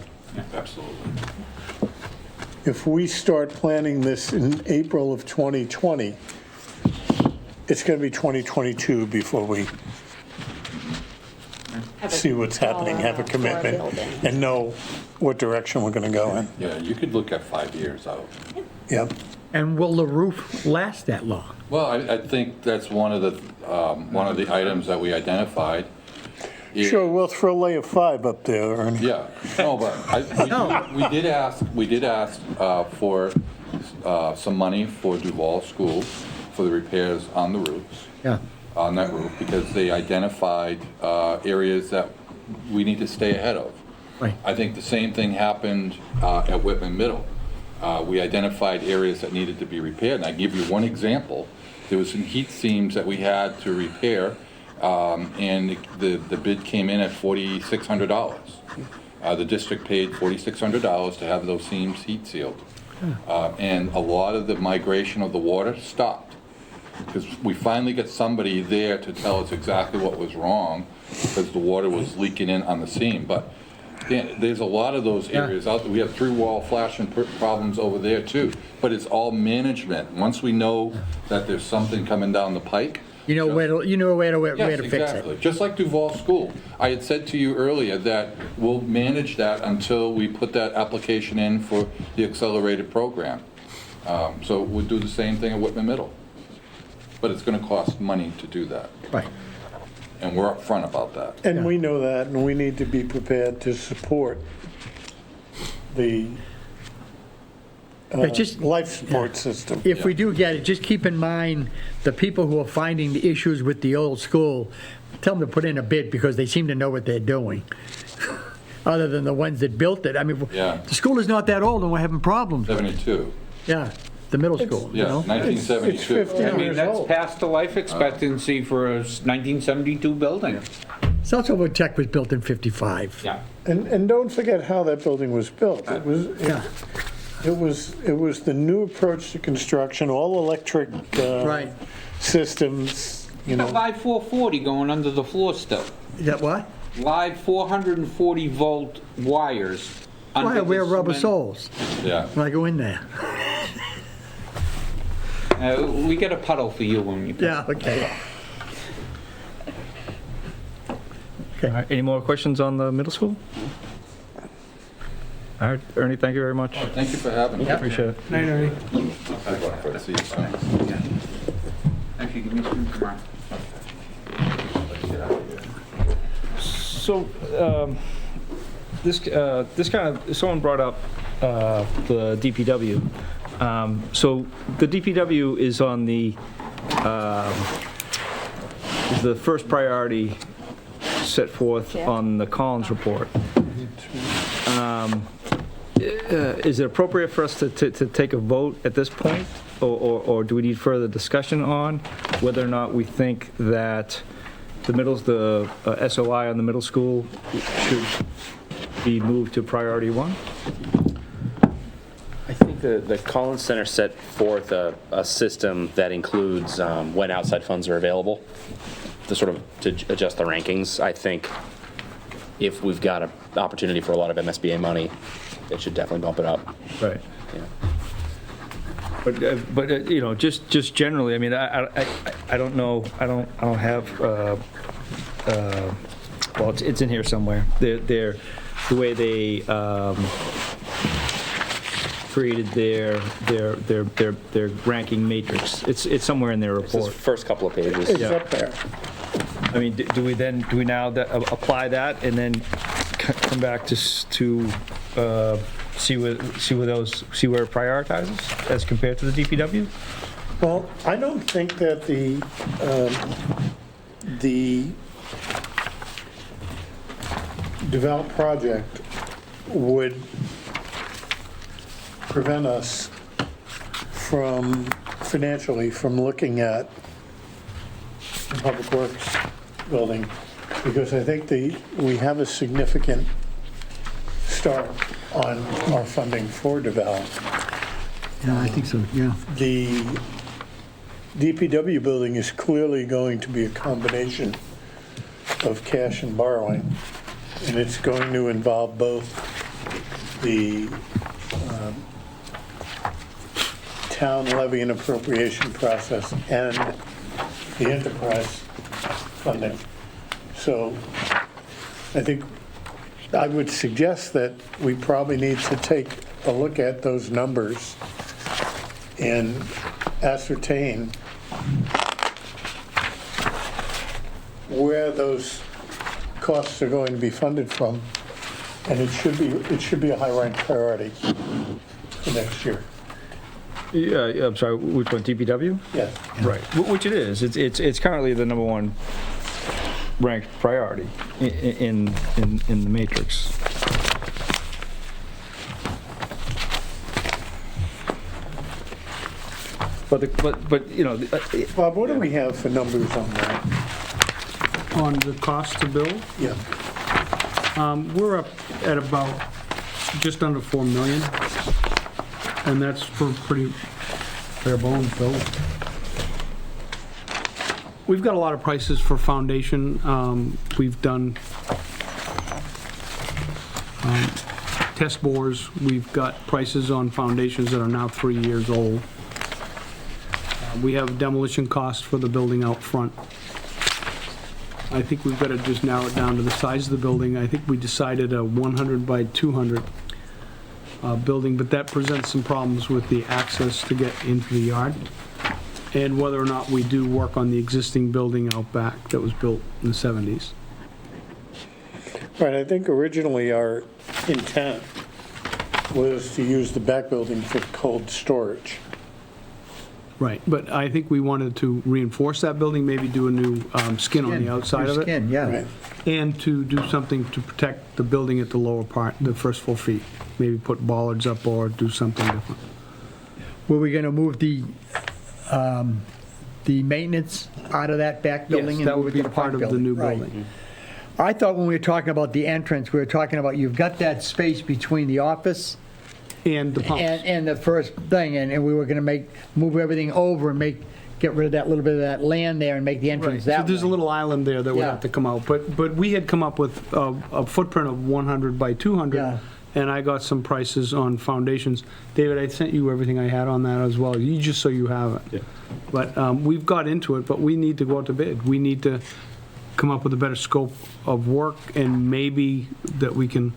Absolutely. If we start planning this in April of 2020, it's going to be 2022 before we see what's happening, have a commitment, and know what direction we're going to go in. Yeah, you could look at 5 years out. Yep. And will the roof last that long? Well, I think that's one of the items that we identified. Sure, we'll throw lay of 5 up there, Ernie. Yeah, no, but we did ask for some money for Duval School for the repairs on the roofs, Yeah. on that roof, because they identified areas that we need to stay ahead of. Right. I think the same thing happened at Whitman Middle. We identified areas that needed to be repaired, and I give you one example. There was some heat seams that we had to repair, and the bid came in at $4,600. The district paid $4,600 to have those seams heat sealed. And a lot of the migration of the water stopped, because we finally got somebody there to tell us exactly what was wrong, because the water was leaking in on the seam. But yeah, there's a lot of those areas out there. We have 3-wall flashing problems over there too, but it's all management. Once we know that there's something coming down the pike. You know where to, Yes, fix exactly. it. Just like Duval School. I had said to you earlier that we'll manage that until we put that application in for the accelerated program. So we'll do the same thing at Whitman Middle. But it's going to cost money to do that. Right. And we're upfront about that. And we know that, and we need to be prepared to support the But just, life support system. if we do get it, just keep in mind the people who are finding the issues with the old school, tell them to put in a bid because they seem to know what they're doing. Other than the ones that built it. I mean, Yeah. the school is not that old and we're having problems. 72. Yeah, the middle school, you Yeah, know? 1972. It's 50 I mean, years that's old. past the life expectancy for a 1972 building. South Tech was built in 55. Yeah. And don't forget how that building was built. Yeah, It was the new approach to construction, all electric right. systems, you know. Live 440 going under the floor still. Is that what? Live 440 volt wires. under Why I the wear rubber cement. soles Yeah. when I go in there. We get a puddle for you when you. Yeah, okay. All right, any more questions on the middle school? All right, Ernie, thank you very much. Thank you for having me. Appreciate it. Night, Ernie. See you soon. Actually, give me some tomorrow. So, this kind of, someone brought up the DPW. So the DPW is on the first priority set forth on the Collins report. Is it appropriate for us to take a vote at this point? Or do we need further discussion on whether or not we think that the SOI on the middle school should be moved to priority 1? I think the Collins Center set forth a system that includes when outside funds are available to sort of to adjust the rankings. I think if we've got an opportunity for a lot of MSBA money, it should definitely bump it up. Right. Yeah. But you know, just generally, I mean, I don't know, I don't have, well, it's in here somewhere. The way they created their ranking matrix. It's somewhere in their It's the report. first couple of pages. It's up there. I mean, do we now apply that and then come back to see where it prioritizes as compared to the DPW? Well, I don't think that the developed project would prevent us from, financially, from looking at the Public Works building, because I think we have a significant start on our funding for develop. Yeah, I think so, yeah. The DPW building is clearly going to be a combination of cash and borrowing, and it's going to involve both the town levy and appropriation process and the enterprise funding. So I think I would suggest that we probably need to take a look at those numbers and ascertain where those costs are going to be funded from, and it should be a high-ranked priority for next year. Yeah, I'm sorry, which one, DPW? Yes. Right, which it is. It's currently the number one ranked priority in the matrix. But you know, Bob, what do we have for numbers on that? On the cost to build, Yeah. we're up at about just under 4 million, and that's for pretty bare bones build. We've got a lot of prices for foundation. We've done test bores. We've got prices on foundations that are now 3 years old. We have demolition costs for the building out front. I think we've got to just narrow it down to the size of the building. I think we decided a 100 by 200 building, but that presents some problems with the access to get into the yard, and whether or not we do work on the existing building out back that was built in the 70s. Right, I think originally our intent was to use the back building for cold storage. Right, but I think we wanted to reinforce that building, maybe do a new skin on the outside of it, Skin, yeah. Right. and to do something to protect the building at the lower part, the first 4 feet. Maybe put bollards up or do something different. Were we gonna move the maintenance out of that back building? Yes, and that move would it be to part of front the new Right. building. I thought when we were talking about the entrance, we were talking about, you've got that space between the office And the pumps. and the first thing, and we were gonna move everything over and get rid of that little bit of that land there and make the Right, entrance so that there's a way. little island there that would Yeah. have to come out, but we had come up with a footprint of 100 by 200, Yeah. and I got some prices on foundations. David, I sent you everything I had on that as well, just so you have it. Yeah. But we've got into it, but we need to go out to bid. We need to come up with a better scope of work, and maybe that we can,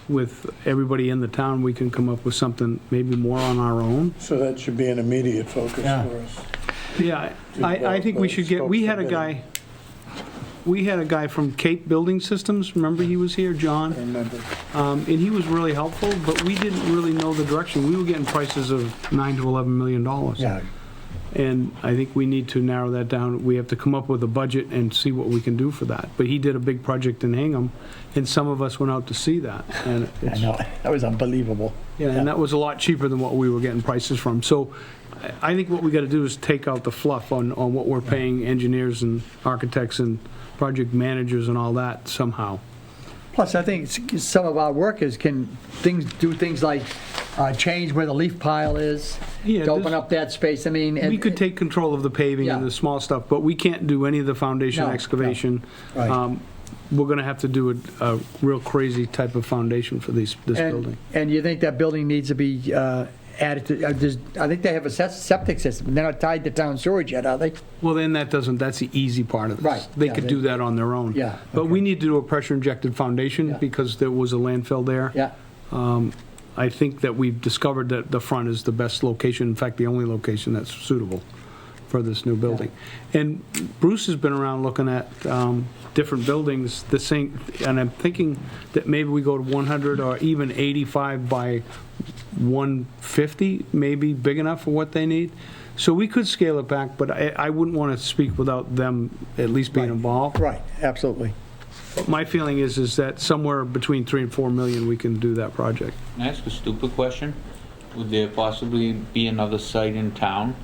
with everybody in the town, we can come up with something maybe more on our own. So that should be an immediate focus Yeah. for us. Yeah, I think we should get, we had a guy from Cape Building Systems, remember he was here, John? I remember. And he was really helpful, but we didn't really know the direction. We were getting prices of $9 to $11 million. Yeah, And I think we need to narrow that down. We have to come up with a budget and see what we can do for that. But he did a big project in Hingham, and some of us went out to see that. And I it's, know, that was unbelievable. yeah, and that was a lot cheaper than what we were getting prices from. So I think what we got to do is take out the fluff on what we're paying engineers and architects and project managers and all that somehow. Plus, I think some of our workers can do things like change where the leaf pile is, Yeah, to open this- up that space, I mean. We could take control of the paving and Yeah. the small stuff, but we can't do any of the foundation No, no. excavation. Right. We're going to have to do a real crazy type of foundation for this building. And you think that building needs to be added to, I think they have a septic system, they're not tied to town sewage yet, are they? Well, then that's the easy part of this. Right, They yeah, could they- do that on their own. Yeah, But okay. we need to do a pressure-injected foundation Yeah. because there was a landfill there. Yeah, I think that we've discovered that the front is the best location, in fact, the only location that's suitable for this new building. And Bruce has been around looking at different buildings, the same, and I'm thinking that maybe we go to 100 or even 85 by 150, maybe big enough for what they need. So we could scale it back, but I wouldn't want to speak without them at least being involved. Right, absolutely. My feeling is that somewhere between 3 and 4 million, we can do that project. Can I ask a stupid question? Would there possibly be another site in town?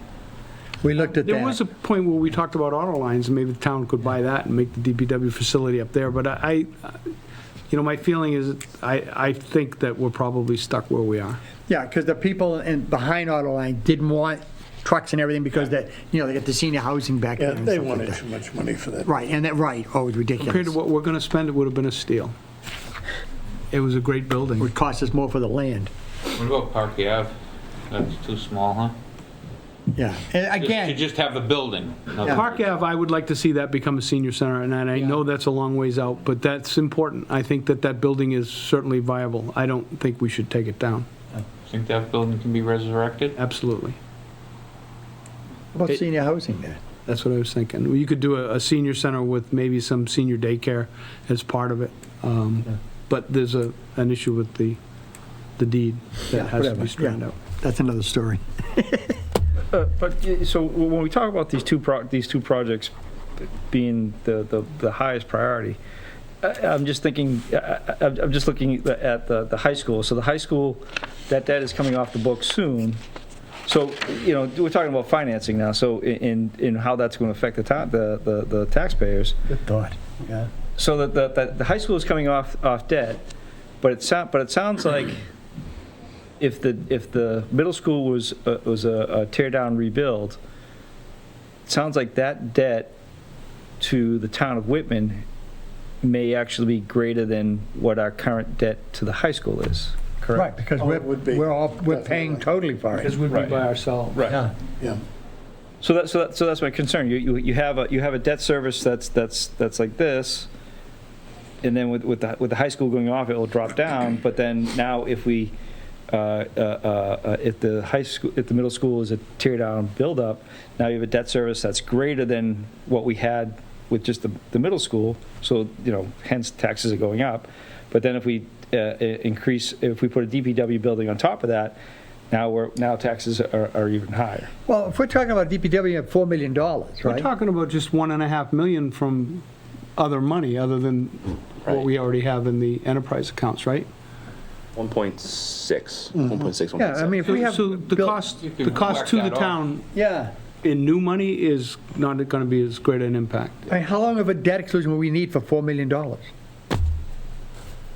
We looked at that. There was a point where we talked about auto lines, and maybe the town could buy that and make the DPW facility up there, but my feeling is, I think that we're probably stuck where we are. Yeah, because the people behind Autoline didn't want trucks and everything because they got the senior housing back Yeah, there. and they stuff like wanted that. too much money for that. Right, and oh, it was ridiculous. Compared to what we're going to spend, it would have been a steal. It was a great It building. would cost us more for the land. What about Park Ave? That's too small, huh? Yeah, and To again, just have a building. Park Ave, I would like to see that become a senior center, and I know that's a long ways out, but that's important. I think that building is certainly viable. I don't think we should take it down. Think that building can be resurrected? Absolutely. what about senior housing there? That's what I was thinking. You could do a senior center with maybe some senior daycare as part of it. But there's an issue with the deed that has to Whatever, be straightened yeah. out. That's another story. So when we talk about these two projects being the highest priority, I'm just thinking, I'm just looking at the high school. So the high school, that debt is coming off the books soon. So, we're talking about financing now, so in how that's going to affect the taxpayers. Good thought, yeah. So the high school is coming off debt, but it sounds like if the middle school was a tear down rebuild, it sounds like that debt to the town of Whitman may actually be greater than what our current debt to the high school is. Correct? Right, because Oh, it would be, we're paying totally for Because it. we'd be by ourselves. Right. Yeah. Yeah. So that's my concern. You have a debt service that's like this, and then with the high school going off, it will drop down. But then now if the middle school is a tear down build up, now you have a debt service that's greater than what we had with just the middle school. So hence taxes are going up. But then if we if we put a DPW building on top of that, now taxes are even higher. Well, if we're talking about DPW at $4 million, We're right? talking about just $1.5 million from other money, other than what Right. we already have in the enterprise accounts, right? 1.6, 1.6, Yeah, I mean, if we have. So the built- cost, You can the cost whack to the that off. town Yeah. in new money is not going to be as great an impact. I mean, how long of a debt exclusion will we need for $4 million? No,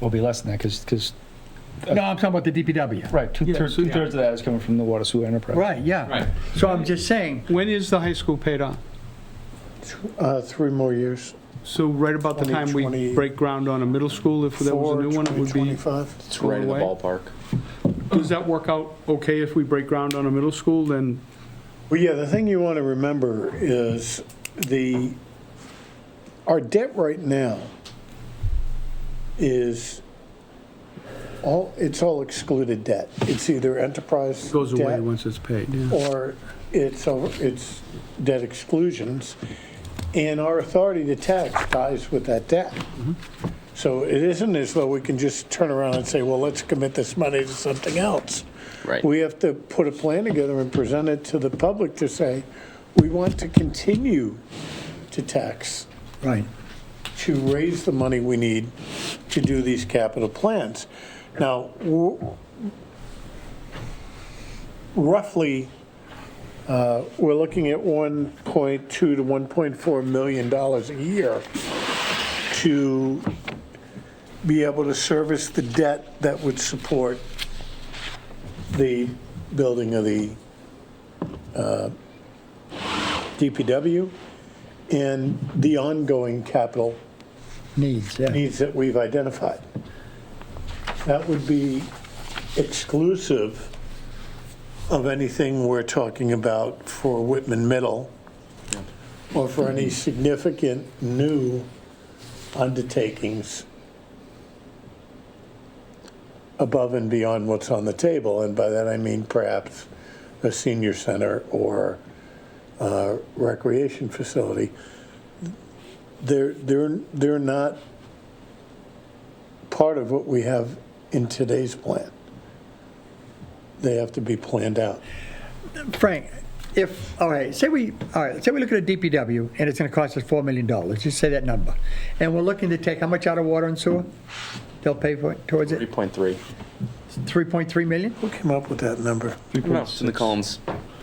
Will be less than that because I'm talking about the DPW. right two-thirds of that is coming from the water sewer enterprise. Right, yeah. Right. So I'm just saying, When is the high school paid off? 3 more years. So right about the time we 2020 break ground on a middle school, if there was a new one, it would be, 2025. It's right in the away. ballpark. does that work out okay if we break ground on a middle school, then? Well, yeah, the thing you want to remember is our debt right now is it's all excluded debt. It's either enterprise Goes away debt once it's paid, yeah. or it's debt exclusions, and our authority to tax ties with that debt. So it isn't as though we can just turn around and say, well, let's commit this money to something else. Right. We have to put a plan together and present it to the public to say, we want to continue to tax, right. to raise the money we need to do these capital plans. Now, roughly, we're looking at $1.2 to $1.4 million a year to be able to service the debt that would support the building of the DPW and the ongoing capital Needs, yeah. needs that we've identified. That would be exclusive of anything we're talking about for Whitman Middle or for any significant new undertakings above and beyond what's on the table. And by that I mean perhaps a senior center or recreation facility, they're not part of what we have in today's plan. They have to be planned out. Frank, all right, say we look at a DPW, and it's gonna cost us $4 million, just say that number. And we're looking to take how much out of water and sewer? They'll pay for it, towards it? 3.3. 3.3 million? Who came up with that number? No, it's in the Collins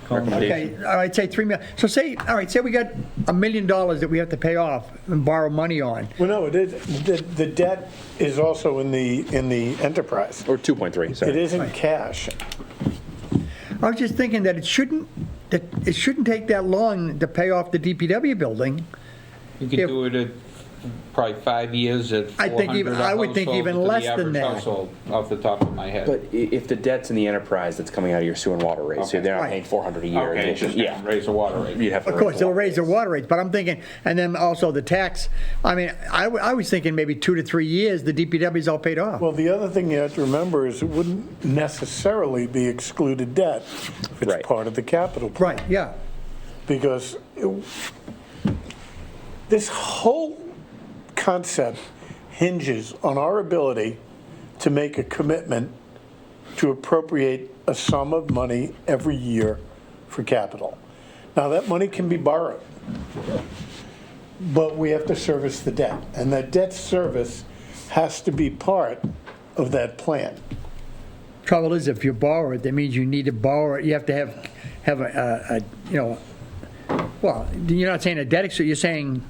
recommendation. Okay, all right, say 3 million. So say we got $1 million that we have to pay off and borrow money on. Well, no, it is, the debt is also in the enterprise. Or 2.3, sorry. It isn't cash. I was just thinking that it shouldn't take that long to pay off the DPW building. You could If- do it at probably 5 years at I think even- 400 I would think household even to the less than average that. household, off the top of my head. But if the debt's in the enterprise, that's coming out of your sewer and water rates, so Okay. they're not Right. paying 400 a year. Okay, just Yeah. raise the water rate. You'd have to Of course, raise they'll the raise the water rates, but I'm thinking, and then also the tax, I mean, I was thinking maybe 2 to 3 years, the DPW's all paid off. Well, the other thing you have to remember is it wouldn't necessarily be excluded debt if it's Right. part of the capital plan. Right, yeah. Because this whole concept hinges on our ability to make a commitment to appropriate a sum of money every year for capital. Now, that money can be borrowed, but we have to service the debt, and that debt service has to be part of that plan. Trouble is, if you borrow it, that means you need to borrow it, you have to have a well, you're not saying a debt exclusion, you're saying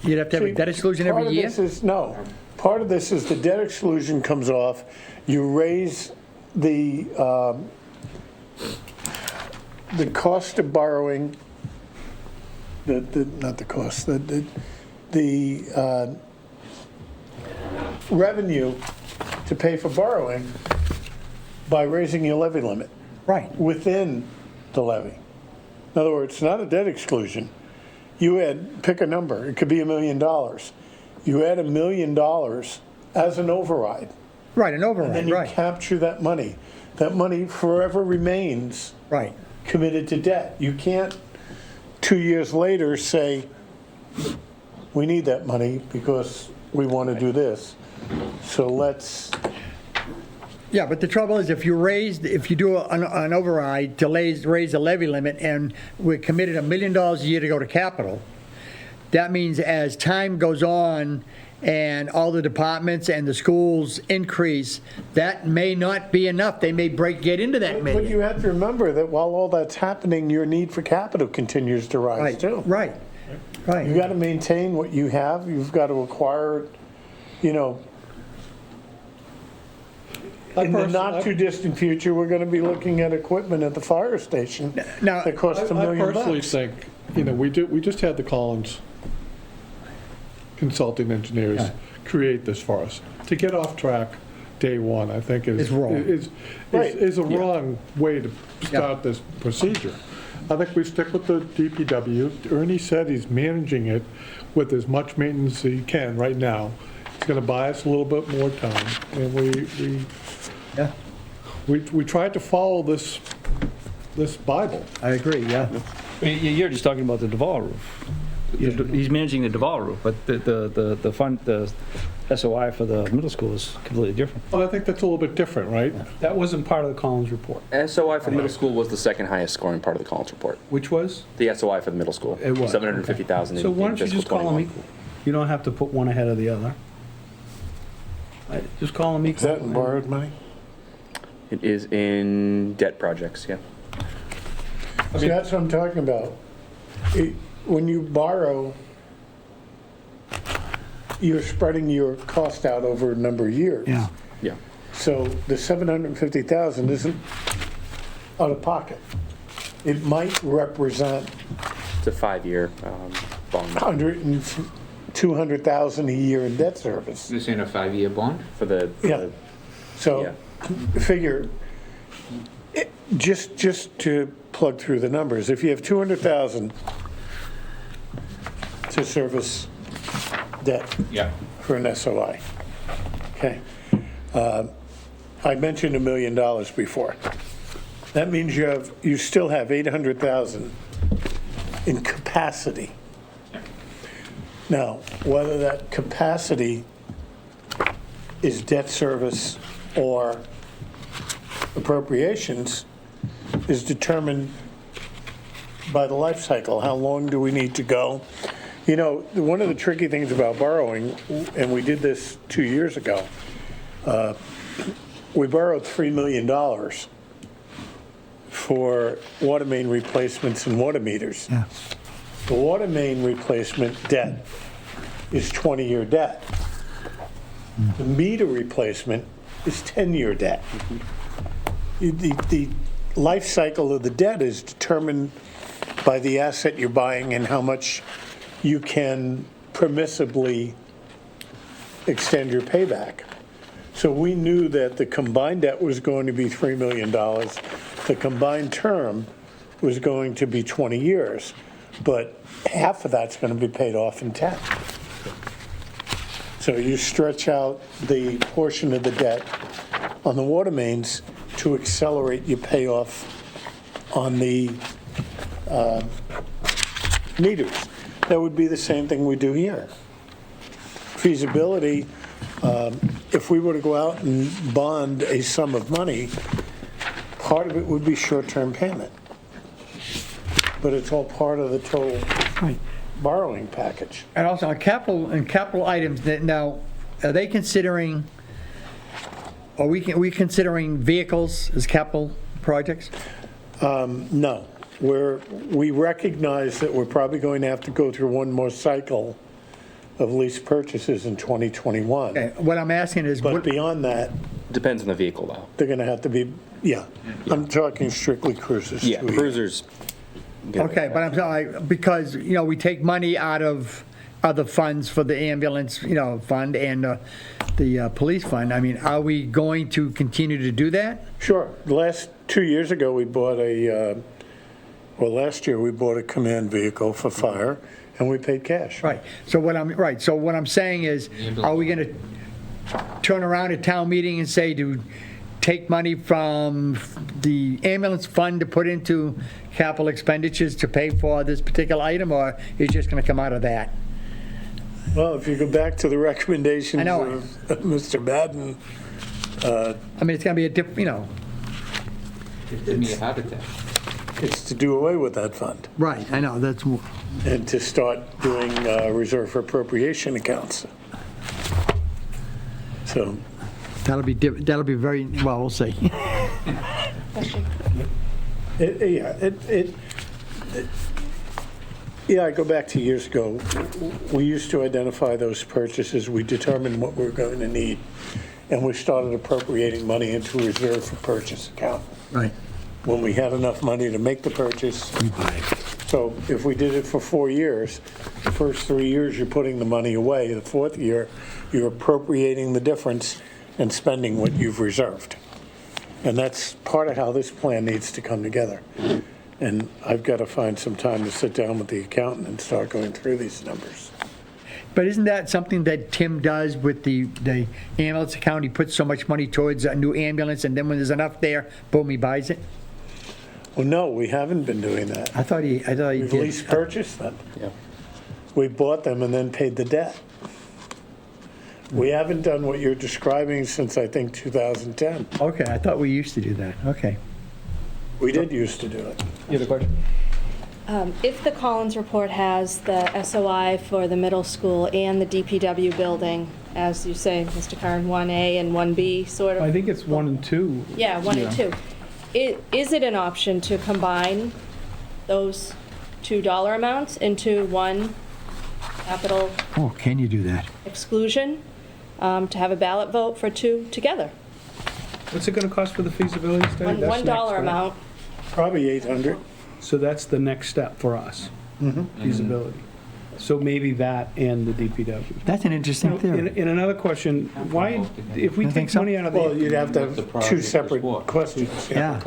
you'd have to have a See, debt exclusion part every of year? this is, no, part of this is the debt exclusion comes off, you raise the cost of borrowing, not the cost, the revenue to pay for borrowing by raising your levy limit Right, within the levy. In other words, it's not a debt exclusion. You add, pick a number, it could be $1 million. You add $1 million as an override, right, an and then override, you right, capture that money. That money forever remains right. committed to debt. You can't 2 years later say, we need that money because we want to do this. So let's, Yeah, but the trouble is, if you do an override to raise the levy limit, and we're committed $1 million a year to go to capital, that means as time goes on and all the departments and the schools increase, that may not be enough. They may get into that but you million. have to remember that while all that's happening, your need for capital continues to rise Right, too. right, You right. got to maintain what you have. You've got to acquire, in the not too distant future, we're going to be looking at equipment at the fire station Now, that costs $1 I million. personally think, we just had the Collins consulting engineers create this for us. To get off track day one, I think Is wrong. Right. is a wrong way to start this procedure. I think we stick with the DPW. Ernie said he's managing it with as much maintenance as he can right now. It's going to buy us a little bit more time, and Yeah, we tried to follow this Bible. I agree, yeah. You're just talking about the Duval roof. He's managing the Duval roof, but the SOI for the middle school is completely different. Well, I think that's a little bit different, right? That wasn't part of the Collins report. SOI for the middle school was the second highest scoring part of the Collins report. Which was? The SOI for the middle school. It was. 750,000 So why in don't you fiscal just call them 21. equal? You don't have to put one ahead of the other. Just call them equal. Is that in borrowed money? It is in debt projects, yeah. See, that's what I'm talking about. When you borrow, you're spreading your cost out over a number of years. Yeah. Yeah. So the 750,000 isn't out of pocket. It might represent It's a 5-year bond 200,000 a year in debt service. This ain't a 5-year bond? for the. Yeah. So figure, just to plug through the numbers, if you have 200,000 to service debt Yeah. for an SOI, okay? I mentioned $1 million before. That means you still have 800,000 in capacity. Now, whether that capacity is debt service or appropriations is determined by the life cycle. How long do we need to go? You know, one of the tricky things about borrowing, and we did this 2 years ago, we borrowed $3 million for water main replacements and water meters. Yeah. The water main replacement debt is 20-year debt. The meter replacement is 10-year debt. The life cycle of the debt is determined by the asset you're buying and how much you can permissibly extend your payback. So we knew that the combined debt was going to be $3 million. The combined term was going to be 20 years, but half of that's going to be paid off in 10. So you stretch out the portion of the debt on the water mains to accelerate your payoff on the meters. That would be the same thing we do here. Feasibility, if we were to go out and bond a sum of money, part of it would be short-term payment. But it's all part of the total borrowing package. And also on capital items, that now, are they considering, are we considering vehicles as capital projects? No. We recognize that we're probably going to have to go through one more cycle of lease purchases in 2021. Okay, what I'm asking is, But beyond that, Depends on the vehicle, though. they're going to have to be, I'm talking strictly cruisers. Yeah, too. cruisers. okay, but I'm sorry, because, we take money out of other funds for the ambulance, fund and the police fund. I mean, are we going to continue to do that? Sure. The last 2 years ago, we bought last year, we bought a command vehicle for fire, and we paid cash. Right. So what I'm saying is, are we going to turn around at town meeting and say to take money from the ambulance fund to put into capital expenditures to pay for this particular item, or is it just going to come out of that? Well, if you go back to the recommendations I know. of Mr. Madden, I mean, it's going to be a different, Give me a habitat. it's to do away with that fund Right, I know, that's, and to start doing reserve for appropriation accounts. So, that'll be very, well, we'll see. I go back to years ago. We used to identify those purchases. We determined what we were going to need, and we started appropriating money into a reserve for purchase account. Right. When we had enough money to make the purchase. So if we did it for 4 years, the first 3 years you're putting the money away. The fourth year, you're appropriating the difference and spending what you've reserved. And that's part of how this plan needs to come together. And I've got to find some time to sit down with the accountant and start going through these numbers. But isn't that something that Tim does with the ambulance account? He puts so much money towards a new ambulance, and then when there's enough there, boom, he buys it? Well, no, we haven't been doing that. I thought he We've did. lease purchased them. Yeah. We bought them and then paid the debt. We haven't done what you're describing since, I think, 2010. Okay, I thought we used to do that. Okay. We did used to do it. You have a question? If the Collins report has the SOI for the middle school and the DPW building, as you say, Mr. Kern, 1A and 1B, sort of? I think it's 1 and 2. Yeah, 1 and 2. Is it an option to combine those two dollar amounts into one capital Oh, can you do that? exclusion, to have a ballot vote for two together? What's it going to cost for the feasibility study? That's $1 next, right? amount. Probably 800. So that's the next step for us, feasibility. So maybe that and the DPW. That's an interesting theory. In another question, why, if we You think take so? money out of Well, the, you'd have to That's the have project two is separate what? questions. Yeah.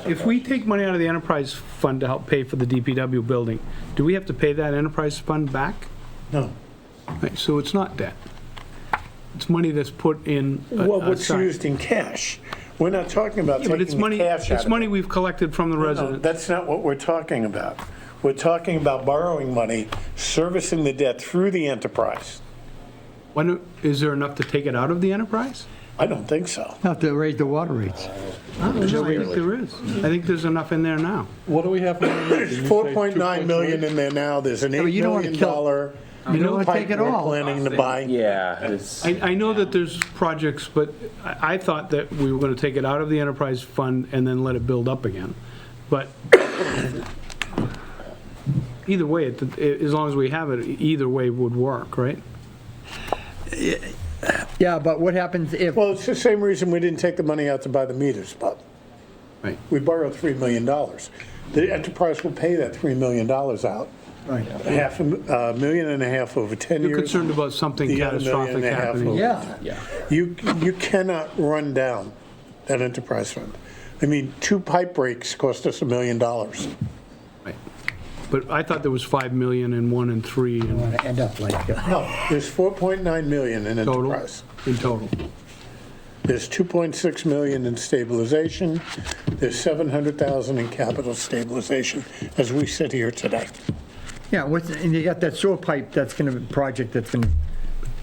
if we take money out of the enterprise fund to help pay for the DPW building, do we have to pay that enterprise fund back? No. Right, so it's not debt. It's money that's put in. Well, what's aside. used in cash? We're not talking about Yeah, but it's taking the money, cash out it's of money it. we've collected from the No, residents. that's not what we're talking about. We're talking about borrowing money, servicing the debt through the enterprise. Is there enough to take it out of the enterprise? I don't think so. Have to raise the water rates. I don't know, I think there is. I think there's enough in there now. What do we have? There's 4.9 million in there now. There's an but $8 you don't wanna million kill- You don't want to take pipe it we're all. planning to buy. Yeah, it's, I know that there's projects, but I thought that we were going to take it out of the enterprise fund and then let it build up again. But either way, as long as we have it, either way would work, right? Yeah, but what happens if, Well, it's the same reason we didn't take the money out to buy the meters, Bob. Right. We borrowed $3 million. The enterprise will pay that $3 million out. right, $1.5 million over 10 years. You're concerned about something The other catastrophic $1.5 million happening. over- yeah. You cannot run down that enterprise fund. I mean, 2 pipe breaks cost us $1 million. Right. But I thought there was 5 million and 1 and 3 and Want to end up like, No, there's 4.9 million in total, enterprise. in total. There's 2.6 million in stabilization. There's 700,000 in capital stabilization as we sit here today. yeah, and you got that sewer pipe that's going to, project that's going to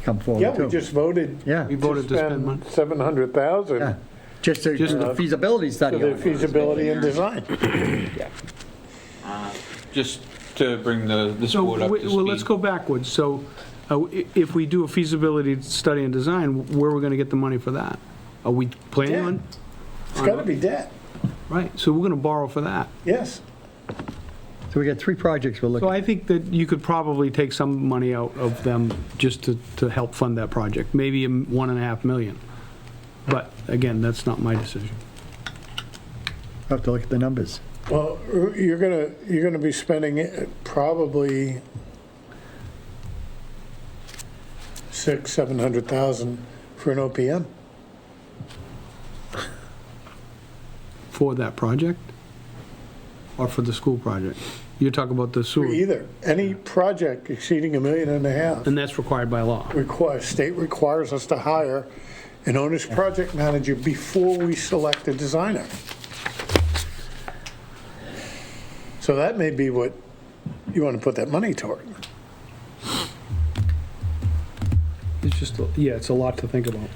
come forward Yeah, too. we just voted. Yeah. We voted to spend money. 700,000 Yeah. Just to do the feasibility study for on the it. feasibility and design. Just to bring this So, board up to speed. well, let's go backwards. So if we do a feasibility study and design, where are we going to get the money for that? Are we planning on? It's got to be debt, Right, so we're going to borrow for that. yes. So we got 3 projects we're So looking I think that you could probably take some money out of them just to help fund that project, maybe 1.5 million. But again, that's not my decision. Have to look at the numbers. Well, you're gonna be spending probably 700,000 for an OPM. For that project? Or for the school project? You're talking about the For sewer, either, any project exceeding $1.5 million. and that's required by law. State requires us to hire an owner's project manager before we select a designer. So that may be what you want to put that money toward. It's just, yeah, it's a lot to think about.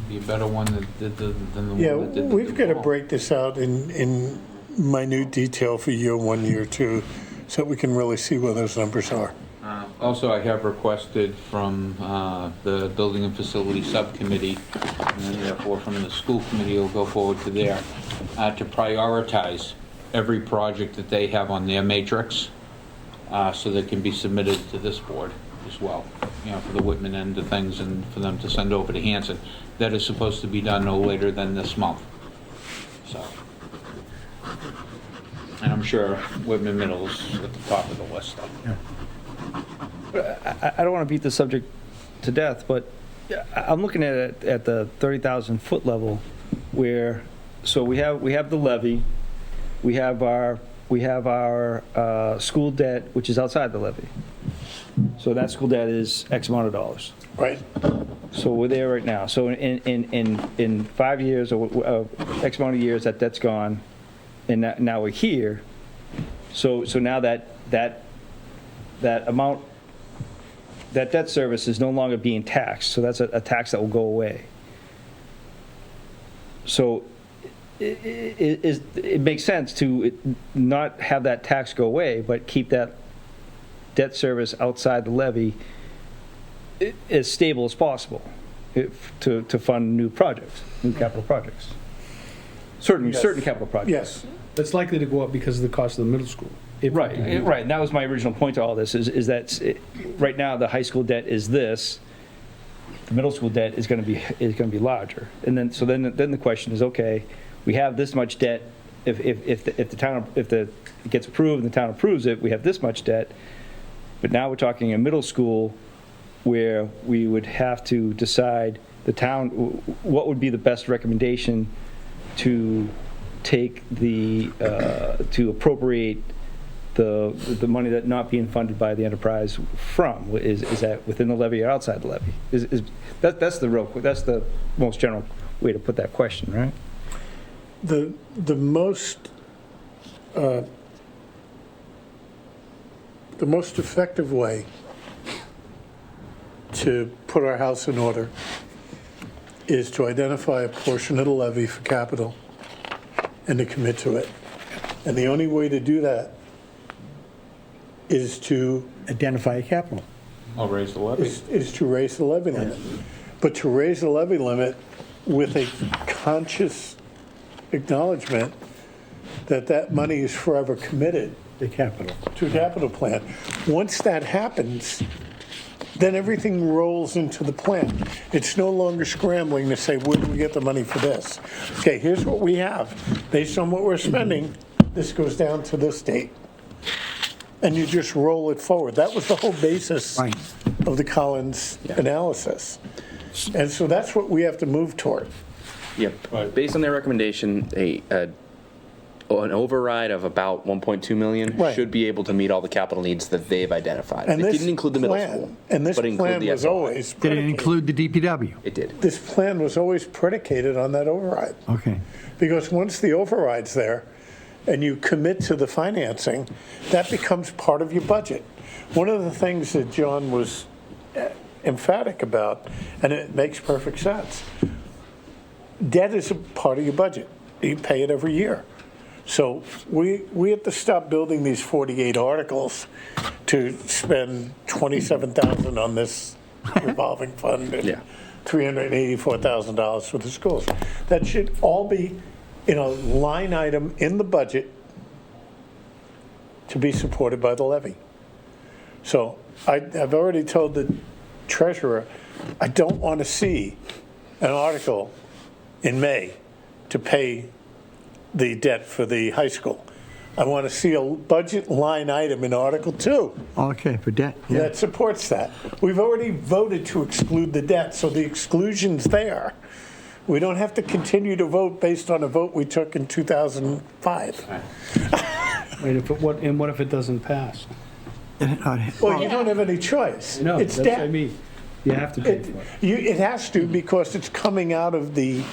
Be a better one than the one Yeah, that did the we've got to wall. break this out in minute detail for year 1, year 2, so that we can really see where those numbers are. Also, I have requested from the Building and Facility Subcommittee, and then therefore from the school committee will go forward to there, to prioritize every project that they have on their matrix, so that can be submitted to this board as well, for the Whitman end of things, and for them to send over to Hanson. That is supposed to be done no later than this month. So, and I'm sure Whitman Middle's at the top of the list, though. I don't want to beat the subject to death, but I'm looking at it at the 30,000 foot level where, so we have the levy, we have our school debt, which is outside the levy. So that school debt is X amount of dollars. Right? So we're there right now. So in 5 years or X amount of years, that debt's gone, and now we're here. So now that amount, that debt service is no longer being taxed. So that's a tax that will go away. So it makes sense to not have that tax go away, but keep that debt service outside the levy as stable as possible to fund new projects, new capital projects. Certain capital projects. Yes. It's likely to go up because of the cost of the middle school. Right, right. And that was my original point to all this, is that right now, the high school debt is this, the middle school debt is going to be larger. And then the question is, okay, we have this much debt, if it gets approved and the town approves it, we have this much debt. But now we're talking a middle school where we would have to decide the town, what would be the best recommendation to take to appropriate the money that not being funded by the enterprise from? Is that within the levy or outside the levy? That's the most general way to put that question, right? The most the most effective way to put our house in order is to identify a portion of the levy for capital and to commit to it. And the only way to do that is to Identify a capital. I'll raise the levy. is to raise the levy limit. But to raise the levy limit with a conscious acknowledgement that that money is forever committed The capital. to a capital plan. Once that happens, then everything rolls into the plan. It's no longer scrambling to say, where do we get the money for this? Okay, here's what we have. Based on what we're spending, this goes down to this date. And you just roll it forward. That was the whole basis Right. of the Collins analysis. And so that's what we have to move toward. Yep. Based on their recommendation, an override of about 1.2 million Right. should be able to meet all the capital needs that they've identified. And It this didn't include the middle plan- school, And this but include plan the was SOI. always Did it predicated. include the DPW? It did. This plan was always predicated on that override. Okay. Because once the override's there and you commit to the financing, that becomes part of your budget. One of the things that John was emphatic about, and it makes perfect sense, debt is a part of your budget. You pay it every year. So we have to stop building these 48 articles to spend $27,000 on this revolving fund and Yeah. $384,000 for the schools. That should all be in a line item in the budget to be supported by the levy. So I've already told the treasurer, I don't want to see an article in May to pay the debt for the high school. I want to see a budget line item in Article 2 Okay, for debt, yeah. that supports that. We've already voted to exclude the debt, so the exclusion's there. We don't have to continue to vote based on a vote we took in 2005. Wait, what if it doesn't pass? Well, you don't have any choice. No, It's that's what I debt. mean. You have to pay for it. It has to because it's coming out of the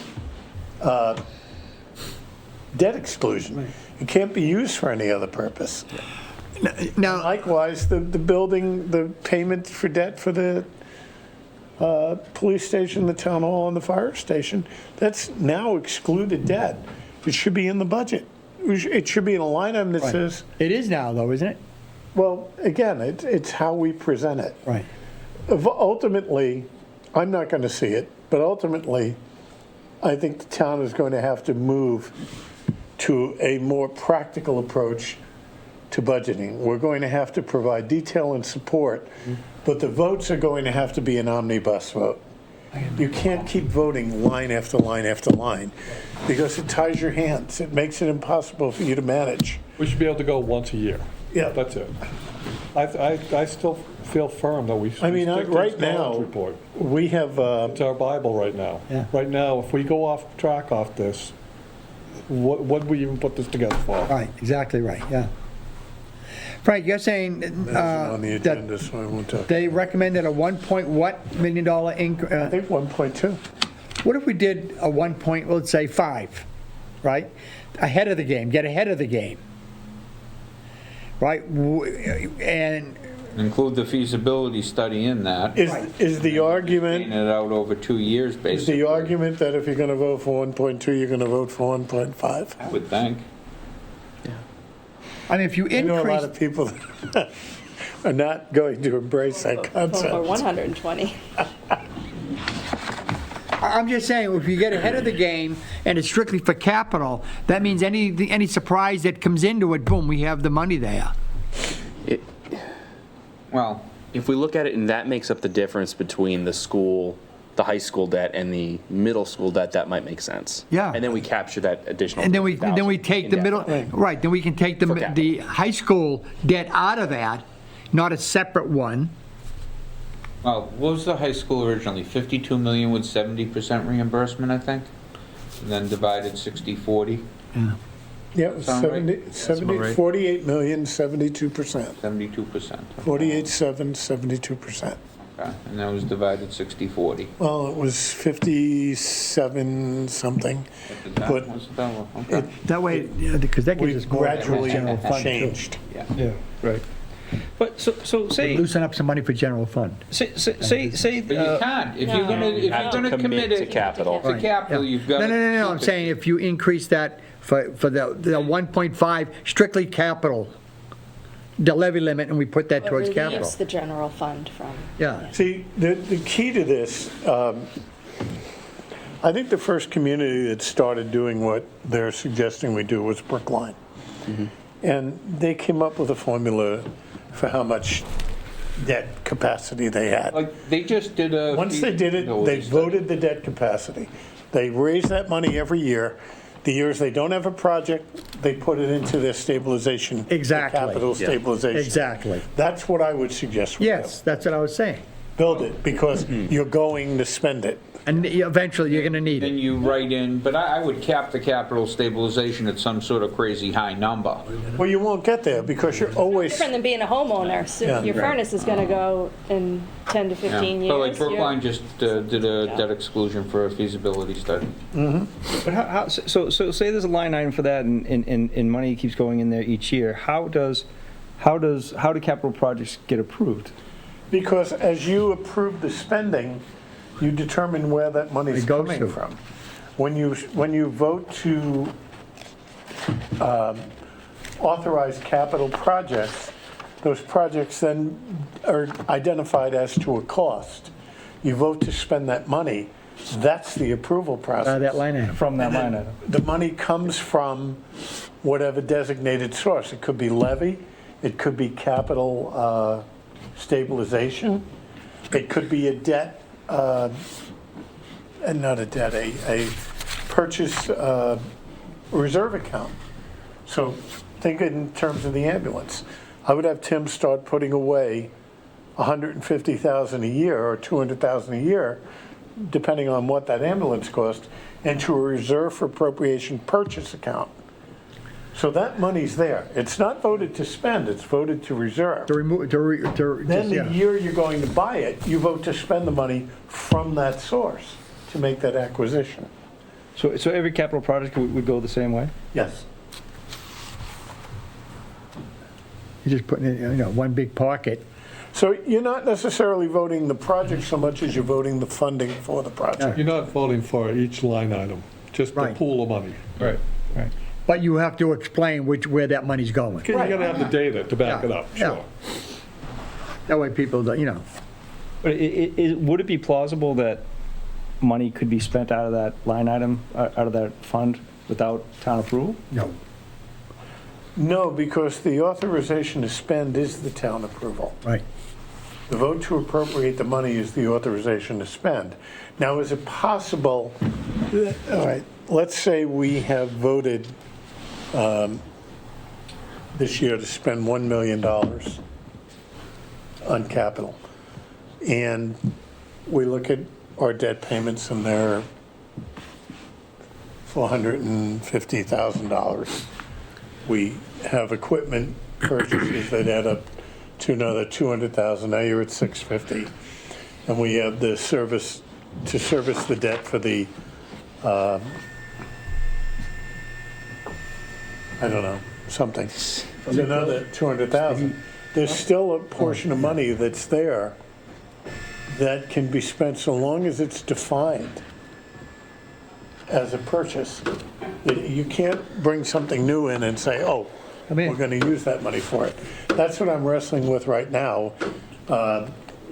debt exclusion. Right. It can't be used for any other purpose. Now, Likewise, the building, the payment for debt for the police station, the town hall, and the fire station, that's now excluded debt. It should be in the budget. It should be in a line item that says, it is now, though, isn't it? well, again, it's how we present it. Right. Ultimately, I'm not going to see it, but ultimately, I think the town is going to have to move to a more practical approach to budgeting. We're going to have to provide detail and support, but the votes are going to have to be an omnibus vote. You can't keep voting line after line after line, because it ties your hands. It makes it impossible for you to manage. We should be able to go once a year. Yeah. That's it. I still feel firm that we should I mean, stick to right this Collins now, report. we have, It's our Bible right now. Yeah. Right now, if we go off track off this, what did we even put this together for? Right, exactly right, yeah. Frank, you're saying on the that agenda, so I won't talk. they recommended a $1 million I increase. think 1.2. What if we did a let's say 5, right? Ahead of the game, get ahead of the game. Right? And Include the feasibility study in that. Is the Paying argument, it out over 2 years, is basically. the argument that if you're going to vote for 1.2, you're going to vote for 1.5? I would think. I mean, if you I know a lot increase, of people that are not going to embrace that Or concept. 120. I'm just saying, if you get ahead of the game and it's strictly for capital, that means any surprise that comes into it, boom, we have the money there. Well, If we look at it, and that makes up the difference between the high school debt and the middle school debt, that might make sense. Yeah. And then we capture that additional. And then we 50,000 take in the debt. middle, right, then we can take For the capital. high school debt out of that, not a separate one. what was the high school originally? 52 million with 70% reimbursement, I think? And then divided 60/40, Yeah, it was Sound right? 70, 48 million, 72%. 72%. 48.7, 72%. Okay. And that was divided 60/40. Well, it was 57 something. But Was that one? Okay. That way, because that we gives us more gradually general fund, too. changed. Yeah. Yeah, right. But, so say, Loosen up some money for general fund. say, But you can't. If you're gonna commit it to capital. to capital, Yeah. you've got to. No, I'm saying if you increase that for the 1.5 strictly capital, the levy limit, and we put that towards capital. Relieves the general fund from. Yeah. See, the key to this, I think the first community that started doing what they're suggesting we do was Brookline. And they came up with a formula for how much debt capacity they had. Like, they just did a. Once they did it, they voted the debt capacity. They raise that money every year. The years they don't have a project, they put it into their stabilization. Exactly. Capital stabilization. Exactly. That's what I would suggest we do. Yes, that's what I was saying. Build it, because you're going to spend it. And eventually, you're going to need Then it. you write in, but I would cap the capital stabilization at some sort of crazy high number. Well, you won't get there, because you're always, Different than being a homeowner. So Yeah. your furnace is going to go in 10 to 15 years. But like You're- Brookline just did a debt exclusion for a feasibility study. but so say there's a line item for that and money keeps going in there each year. How do capital projects get approved? because as you approve the spending, you determine where that money's It goes coming to. from. When you vote to authorize capital projects, those projects then are identified as to a cost. You vote to spend that money, that's the approval process. That line item. From that line item? The money comes from whatever designated source. It could be levy, it could be capital stabilization, it could be a debt, and not a debt, a purchase reserve account. So think in terms of the ambulance. I would have Tim start putting away $150,000 a year or $200,000 a year, depending on what that ambulance cost, into a reserve for appropriation purchase account. So that money's there. It's not voted to spend, it's voted to reserve. To remove, Then the yeah. year you're going to buy it, you vote to spend the money from that source to make that acquisition. So every capital project would go the same way? Yes. You're just putting it in, one big pocket. So you're not necessarily voting the project so much as you're voting the funding for the project. You're not voting for each line item, just the Right. pool of money. Right. But you have to explain where that money's going. You gotta have the data to back it up, Yeah. sure. That way people, don't, But would it be plausible that money could be spent out of that line item, out of that fund, without town approval? no. No, because the authorization to spend is the town approval. Right. The vote to appropriate the money is the authorization to spend. Now, is it possible, all right, let's say we have voted this year to spend $1 million on capital. And we look at our debt payments and they're $450,000. We have equipment purchases that add up to another $200,000. Now you're at $650,000. And we have the service the debt for the, I don't know, something. It's another $200,000. There's still a portion of money that's there that can be spent so long as it's defined as a purchase. You can't bring something new in and say, oh, we're going to use that money for it. That's what I'm wrestling with right now.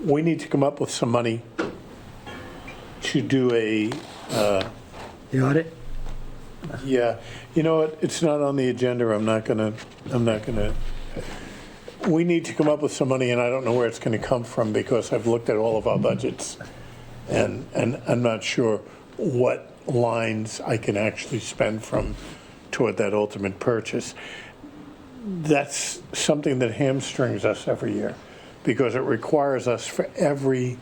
We need to come up with some money to do The audit? yeah, you know what, it's not on the agenda, I'm not gonna, we need to come up with some money, and I don't know where it's gonna come from, because I've looked at all of our budgets, and I'm not sure what lines I can actually spend from toward that ultimate purchase. That's something that hamstrings us every year, because it requires us for every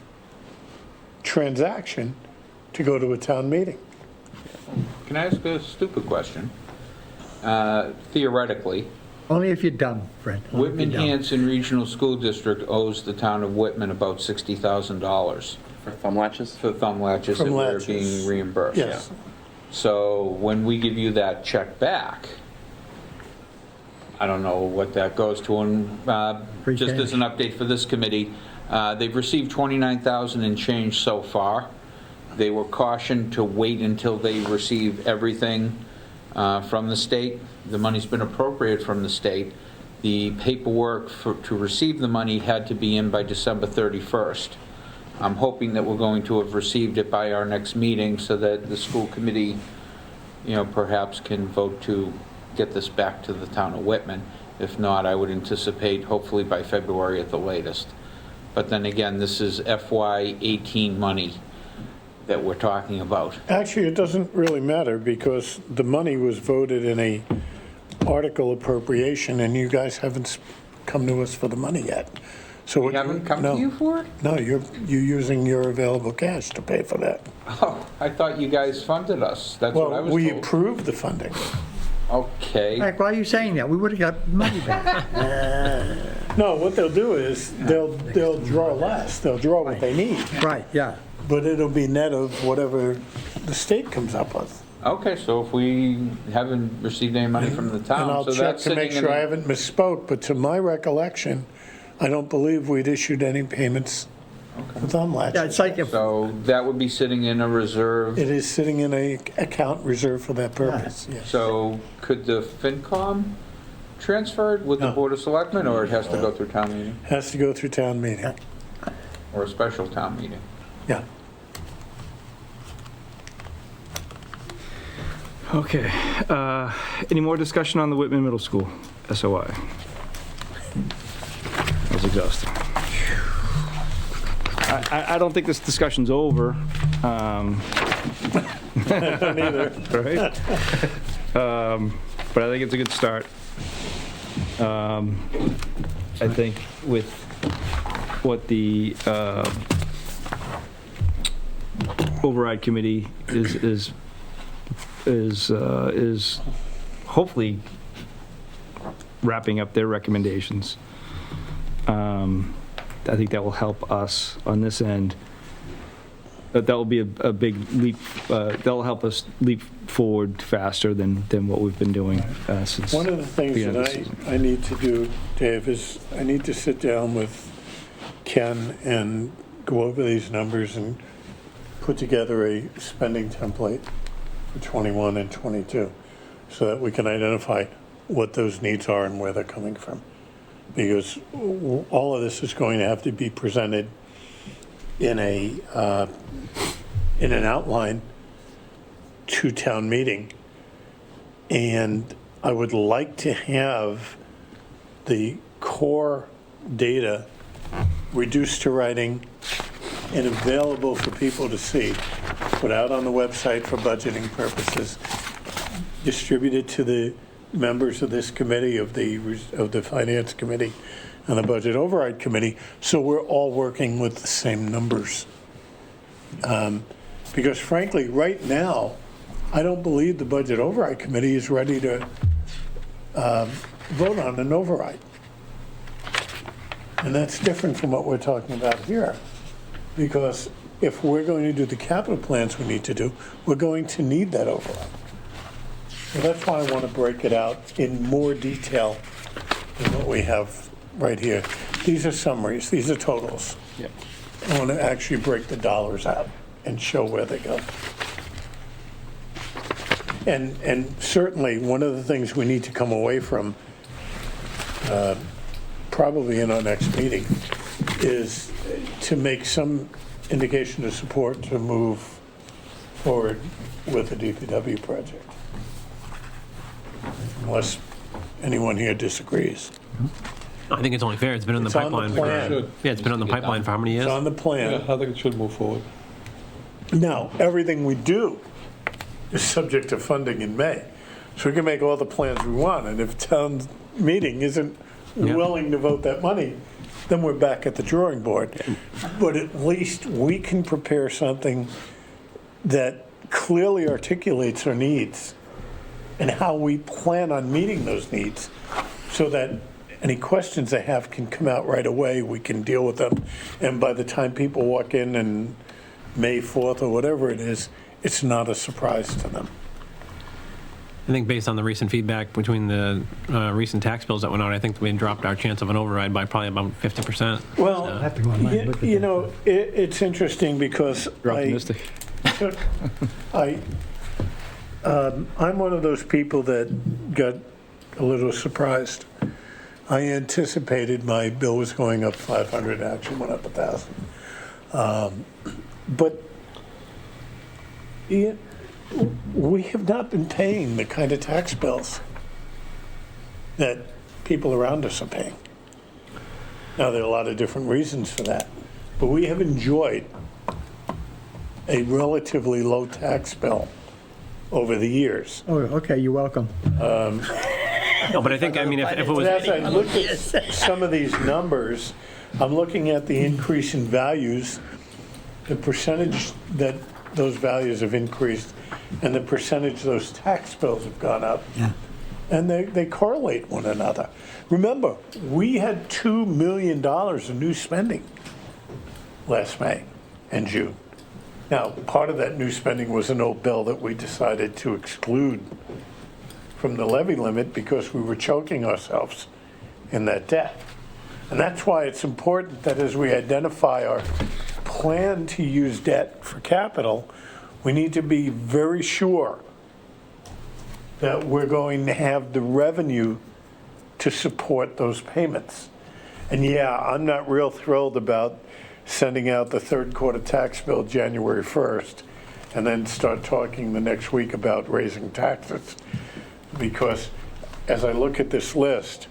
transaction to go to a town meeting. Can I ask a stupid question? Theoretically, Only if you're dumb, Fred. Only if Whitman you're dumb. Hanson Regional School District owes the town of Whitman about $60,000 For thumb latches? for thumb latches that Thumb we're latches. being reimbursed. Yes. So when we give you that check back, I don't know what that goes to. And just as an update for this committee, they've received $29,000 and change so far. They were cautioned to wait until they receive everything from the state. The money's been appropriated from the state. The paperwork to receive the money had to be in by December 31st. I'm hoping that we're going to have received it by our next meeting so that the school committee, perhaps can vote to get this back to the town of Whitman. If not, I would anticipate hopefully by February at the latest. But then again, this is FY18 money that we're talking about. Actually, it doesn't really matter because the money was voted in a article appropriation and you guys haven't come to us for the money yet. So We haven't come to you for it? No, you're using your available cash to pay for that. Oh, I thought you guys funded us. That's what I Well, was we told. approved the funding. Okay. Like, why are you saying that? We would have got money back. No, what they'll do is they'll draw less. They'll draw what they need, Right, yeah. but it'll be net of whatever the state comes up with. Okay, so if we haven't received any money from the And town, I'll so check that's to make sitting in. sure I haven't misspoke, but to my recollection, I don't believe we'd issued any payments with them last Yeah, year. it's like if, So that would be sitting in a reserve. It is sitting in a account reserved for that purpose, yes. So could the FinCom transfer it with the No. Board of Selectmen, or it has to go through town meeting, Has to go through town meeting, or a special town meeting? yeah. Okay. Any more discussion on the Whitman Middle School SOI? That was exhausting. I don't think this discussion's over. Neither. Right? But I think it's a good start. I think with what the override committee is hopefully wrapping up their recommendations. I think that will help us on this end. That will be a big leap. That'll help us leap forward faster than what we've been doing since. One of the things beginning of the that season. I need to do, Dave, is I need to sit down with Ken and go over these numbers and put together a spending template for 21 and 22 so that we can identify what those needs are and where they're coming from. Because all of this is going to have to be presented in an outline to town meeting. And I would like to have the core data reduced to writing and available for people to see, put out on the website for budgeting purposes, distributed to the members of this committee, of the Finance Committee and the Budget Override Committee, so we're all working with the same numbers. Because frankly, right now, I don't believe the Budget Override Committee is ready to vote on an override. And that's different from what we're talking about here. Because if we're going to do the capital plans we need to do, we're going to need that override. So that's why I want to break it out in more detail than what we have right here. These are summaries, these are totals. Yep. I want to actually break the dollars out and show where they go. And certainly, one of the things we need to come away from, probably in our next meeting, is to make some indication of support to move forward with the DPW project. Unless anyone here disagrees. I think it's only fair. It's been in the It's on the pipeline. plan. Yeah, it's been on the pipeline for how many years? It's on the plan. I think it should move forward. Now, everything we do is subject to funding in May. So we can make all the plans we want, and if town meeting isn't Yeah. willing to vote that money, then we're back at the drawing board. But at least we can prepare something that clearly articulates our needs and how we plan on meeting those needs, so that any questions they have can come out right away, we can deal with them, and by the time people walk in and May 4th or whatever it is, it's not a surprise to them. I think based on the recent feedback between the recent tax bills that went out, I think we dropped our chance of an override by probably about 50%. Well, I have to go online and look at you that. know, it's interesting because You're optimistic. I'm one of those people that got a little surprised. I anticipated my bill was going up 500, it actually went up 1,000. But we have not been paying the kind of tax bills that people around us are paying. Now, there are a lot of different reasons for that, but we have enjoyed a relatively low tax bill over the years. Oh, okay, you're welcome. No, but I think, I mean, if it was, As I look at some of these numbers, I'm looking at the increase in values, the percentage that those values have increased, and the percentage those tax bills have gone up. Yeah. And they correlate one another. Remember, we had $2 million of new spending last May and June. Now, part of that new spending was an old bill that we decided to exclude from the levy limit because we were choking ourselves in that debt. And that's why it's important that as we identify our plan to use debt for capital, we need to be very sure that we're going to have the revenue to support those payments. And yeah, I'm not real thrilled about sending out the third quarter tax bill January 1st and then start talking the next week about raising taxes. Because as I look at this list,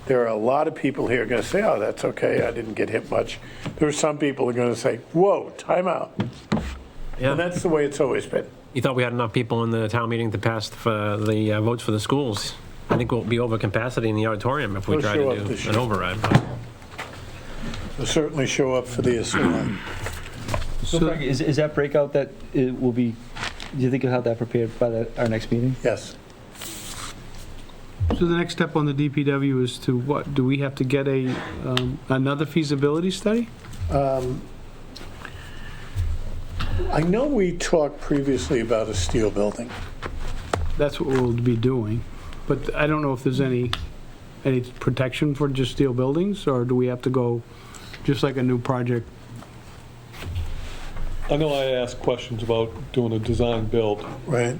there are a lot of people here going to say, oh, that's okay, I didn't get hit much. There are some people who are going to say, whoa, time out. yeah. And that's the way it's always been. You thought we had enough people in the town meeting to pass the votes for the schools. I think we'll be over capacity in the auditorium if we We'll try show to up do this an year. override. They'll certainly show up for the SOI. So Frank, is that breakout that it will be, do you think you'll have that prepared by our next meeting? Yes. So the next step on the DPW is to what? Do we have to get another feasibility study? I know we talked previously about a steel building. That's what we'll be doing. But I don't know if there's any protection for just steel buildings, or do we have to go just like a new project? I know I asked questions about doing a design build, Right.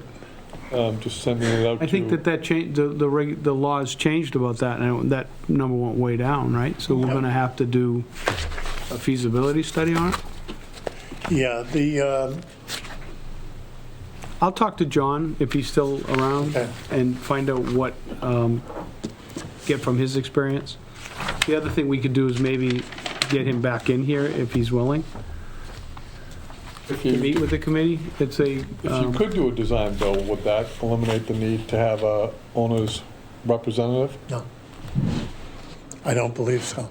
just sending it out to. I think that change, the laws changed about that, and that number went way down, right? So we're gonna have to do a feasibility study on it? Yeah, I'll talk to John if he's still around Okay. and find out what, get from his experience. The other thing we could do is maybe get him back in here if he's willing If to meet you, with the committee. It's a, if you could do a design build, would that eliminate the need to have a owner's representative? no. I don't believe so.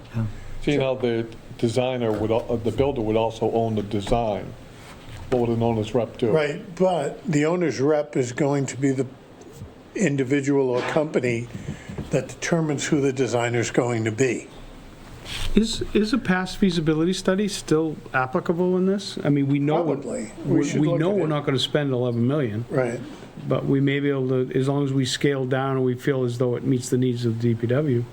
Seeing how the designer would, the builder would also own the design, what would an owner's rep do? Right, but the owner's rep is going to be the individual or company that determines who the designer's going to be. is a past feasibility study still applicable in this? I mean, we know what. Probably. We should look at we're it. not gonna spend 11 million, Right. but we may be able to, as long as we scale down and we feel as though it meets the needs of the DPW.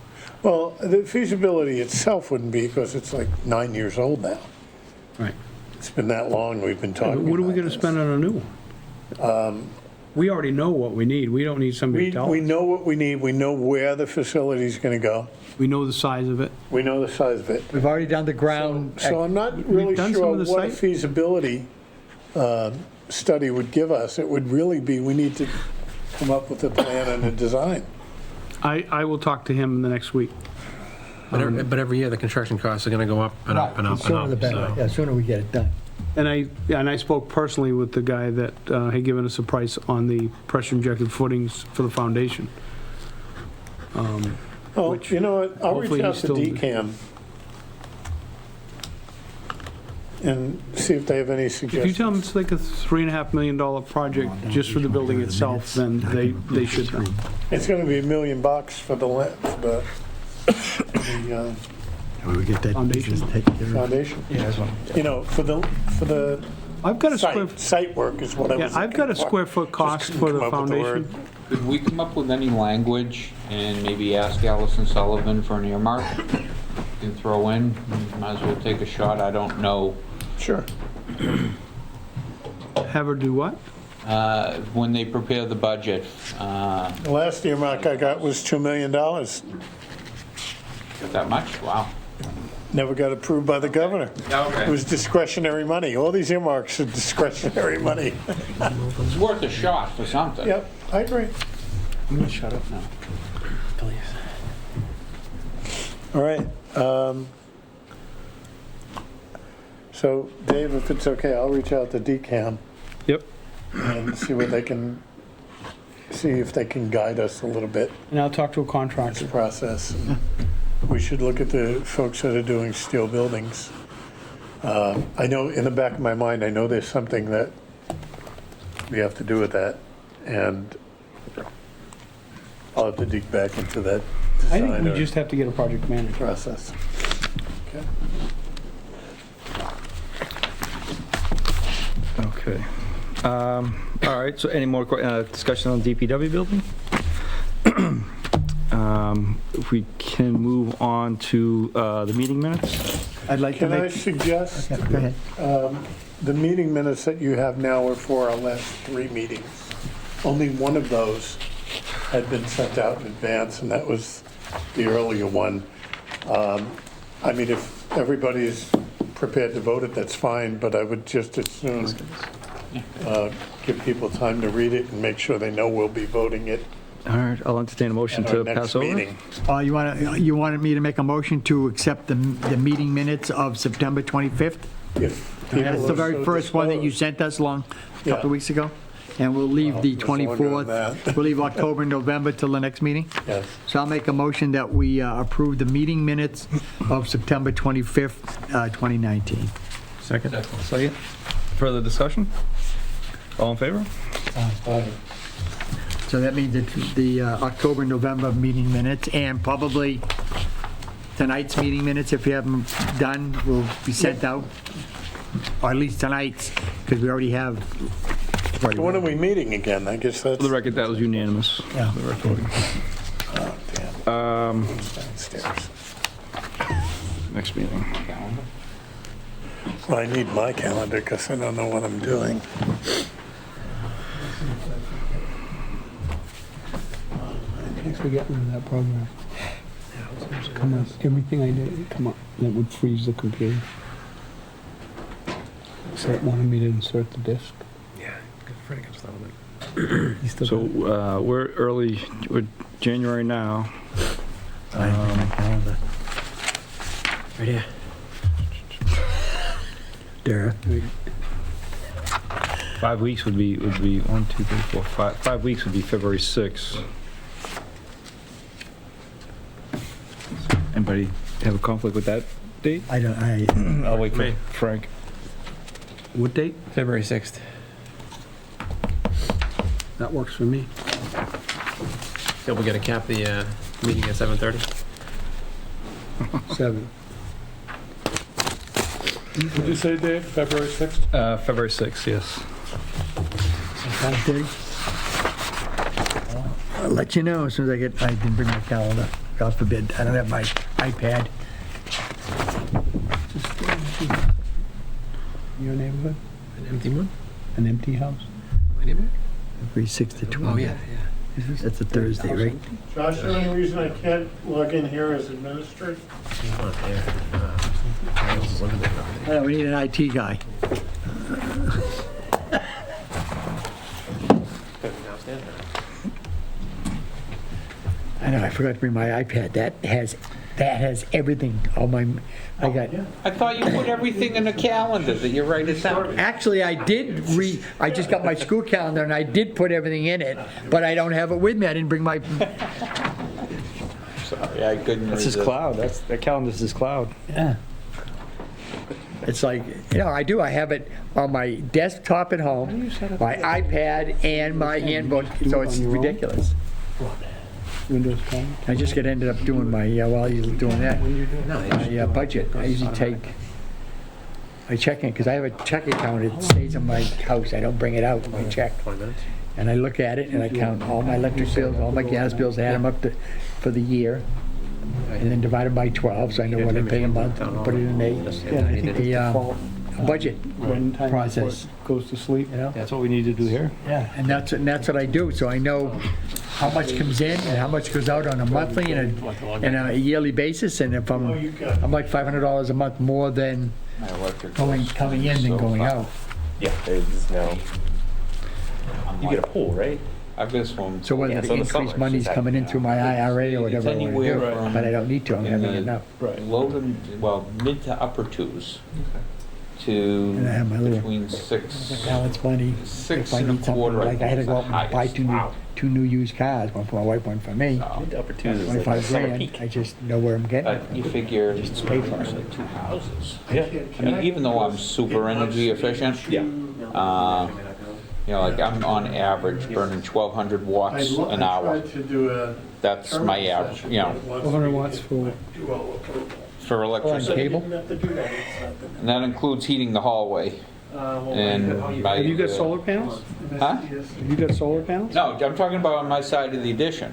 Well, the feasibility itself wouldn't be because it's like 9 years old now. Right. It's been that long we've been But talking what are we about gonna this. spend on a new one? We already know what we need. We don't need somebody to tell We us. know what we need, we know where the facility's gonna go, We know the size of it. we know the size of it. We've already done the ground. So I'm not really done some sure of the what a site- feasibility study would give us. It would really be, we need to come up with a plan and a design. I will talk to him in the next week. But every year, the construction costs are going to go up and up and up and Sooner the up. better. So. Yeah, sooner we get it done. And I spoke personally with the guy that had given us a price on the pressure-injected footings for the foundation. Oh, Which you know what, I'll hopefully reach out he's to still- DCAM and see if they have any If you tell them suggestions. it's like a $3.5 million project just for the building itself, then they should know. It's gonna be $1 million for the We get that Foundation. business taken care of. foundation. You know, for the I've got a square, Site work is what I was yeah, I've got a looking for. square foot cost Just for couldn't the come up with the foundation. word. Could we come up with any language and maybe ask Allison Sullivan for an earmark? You can throw in, might as well take a shot, I don't know. Sure. Have her do what? When they prepare the budget, The last earmark I got was $2 million. that much? Wow. Never got approved by the governor. It Okay. was discretionary money. All these earmarks are discretionary money. It's worth a shot for something. Yep, I agree. I'm gonna shut up now. All right. So Dave, if it's okay, I'll reach out to DCAM Yep. and see what they can, see if they can guide us a little bit And I'll talk to a in this contractor. process. We should look at the folks that are doing steel buildings. I know, in the back of my mind, I know there's something that we have to do with that, and I'll have to dig back into that I think design we or just have to get a project manager. process. Okay. Okay. All right, so any more discussion on DPW building? If we can move on to the meeting minutes? I'd like to Can I make, suggest, go ahead. the meeting minutes that you have now are for our last 3 meetings. Only one of those had been sent out in advance, and that was the earlier one. I mean, if everybody is prepared to vote it, that's fine, but I would just as soon give people time to read it and make sure they know we'll be voting it All right, I'll entertain a motion at our to next pass over. meeting. You wanted me to make a motion to accept the meeting minutes of September 25th? If people That's the are very so first one that you disposed. sent us a Yeah. couple of weeks ago? And we'll leave the I was wondering 24th, that. we'll leave October and November till the next meeting? Yes. So I'll make a motion that we approve the meeting minutes of September 25th, 2019. Second? Second. Further discussion? All in favor? So that means that the October, November meeting minutes, and probably tonight's meeting minutes, if you haven't done, will be sent out. Or at least tonight's, because we already have. When are we meeting again? I guess that's. For the record, that was unanimous. Yeah. The recording. Oh, damn. Who's downstairs? Next meeting. Well, I need my calendar because I don't know what I'm doing. Thanks for getting into that program. Come on, everything I did, come on, that would freeze the computer. So it wanted me to insert the disk. Yeah, Freddie can start with it. So we're January now. I have my calendar. Right here. Dara. 5 weeks would be 1, 2, 3, 4, 5. 5 weeks would be February 6th. Anybody have a conflict with that date? I'll wait for Me. Frank. What date? February 6th. That works for me. Yeah, we gotta cap the meeting at 7:30. 7. Did you say, Dave, February 6th? February 6th, yes. 5:30? I'll let you know as soon as I didn't bring my calendar. God forbid, I don't have my iPad. Your neighborhood? An empty one? An empty house? My neighborhood? February 6th to 20th. Oh, yeah. That's a Thursday, right? Josh, the only reason I can't log in here as administrator? Come on, yeah. Yeah, we need an IT guy. I know, I forgot to bring my iPad. That has everything, I got. I thought you put everything in a calendar that you write it down. Actually, I just got my school calendar and I did put everything in it, but I don't have it with me. I didn't bring my, Sorry, I couldn't That's his resist. cloud. That calendar's his cloud. yeah. It's like, I do. I have it on my desktop at home, my iPad and my handbook, so it's ridiculous. Windows 10? I just ended up doing my, while you're doing that, my budget. I usually take I check in, because I have a check account, it stays in my house, I don't bring it out, I check. 20 minutes. And I look at it, and I count all my electric bills, all my gas bills, add them up for the year, and then divide it by 12, so I know what I pay a month, and put it in a budget When time process, goes to sleep. you know? That's what we need to do here. Yeah, and that's what I do, so I know how much comes in and how much goes out on a monthly and a yearly basis, and if I'm like $500 a month more than My electric coming in than going out. Yeah, there's no, you get a pool, right? I've got swim. So whether Yeah, the so the increased summer, money's she's coming in through my IRA or whatever I want to anywhere do, from- but I don't need to, I'm having enough. Low to, well, mid to upper twos And I have my to little between six. balance money. Six If I and a need something, quarter, I like I had to think go is out the and buy highest. two new used cars, one for my wife, one for me. Upper twos is like 25 summer grand, peak. I just know where I'm getting it. But you figure Just pay for it. actually 2 houses. Yeah. I mean, even though I'm super energy efficient, Yeah. you know, like I'm on average burning 1,200 watts an hour. to do a That's my average, you know, 100 watts for, for On electricity. cable? And that includes heating the hallway. And my. have you got solar panels? Huh? Have you got solar panels? No, I'm talking about on my side of the addition.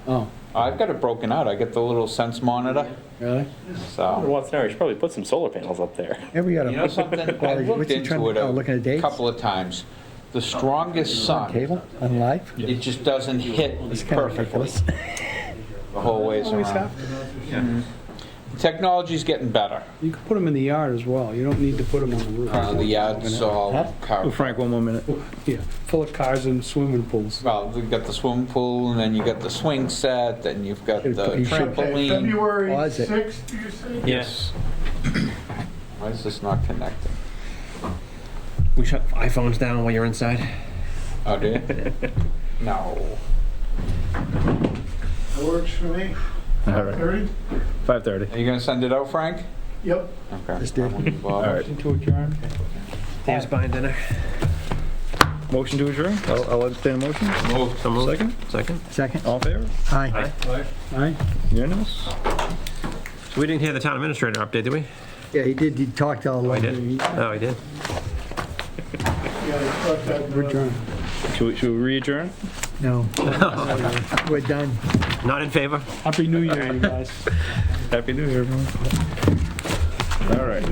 Oh, I've got it broken out. I get the little sense monitor, really? so. Once an hour, you should probably put some solar panels up there. Yeah, we got You know something? I looked what's he trying into it to, looking at a dates? couple of times. The strongest On sun, cable, on live? it just doesn't hit It's kind of perfectly ridiculous. the whole ways Always around. have. Technology's getting better. You can put them in the yard as well. You don't need to put them on the roof. The yard's all Oh, car. Frank, one more minute. Yeah, full of cars and swimming pools. Well, we've got the swimming pool, and then you got the swing set, then you've got the You should- trampoline. February Pause it. 6th, you say? Yes. Why is this not connecting? We shut iPhones down while you're inside. Oh, do you? No. That works for me. All right, 30? 5:30. Are you gonna send it out, Frank? Yep. Okay. Just did. I wouldn't bother. All right. Into adjourn. Dave's buying dinner. Motion to adjourn? I'll entertain a motion. So moved. Second? Second. Second? All in favor? Aye. Aye. Unanimous? So we didn't hear the town administrator update, did we? Yeah, he did, he talked all We along. did. Oh, he did. Yeah, I thought that, Adjourn. Should we re-adjourn? No. We're done. Not in favor? Happy New Year, you guys. Happy New Year, everyone. All right.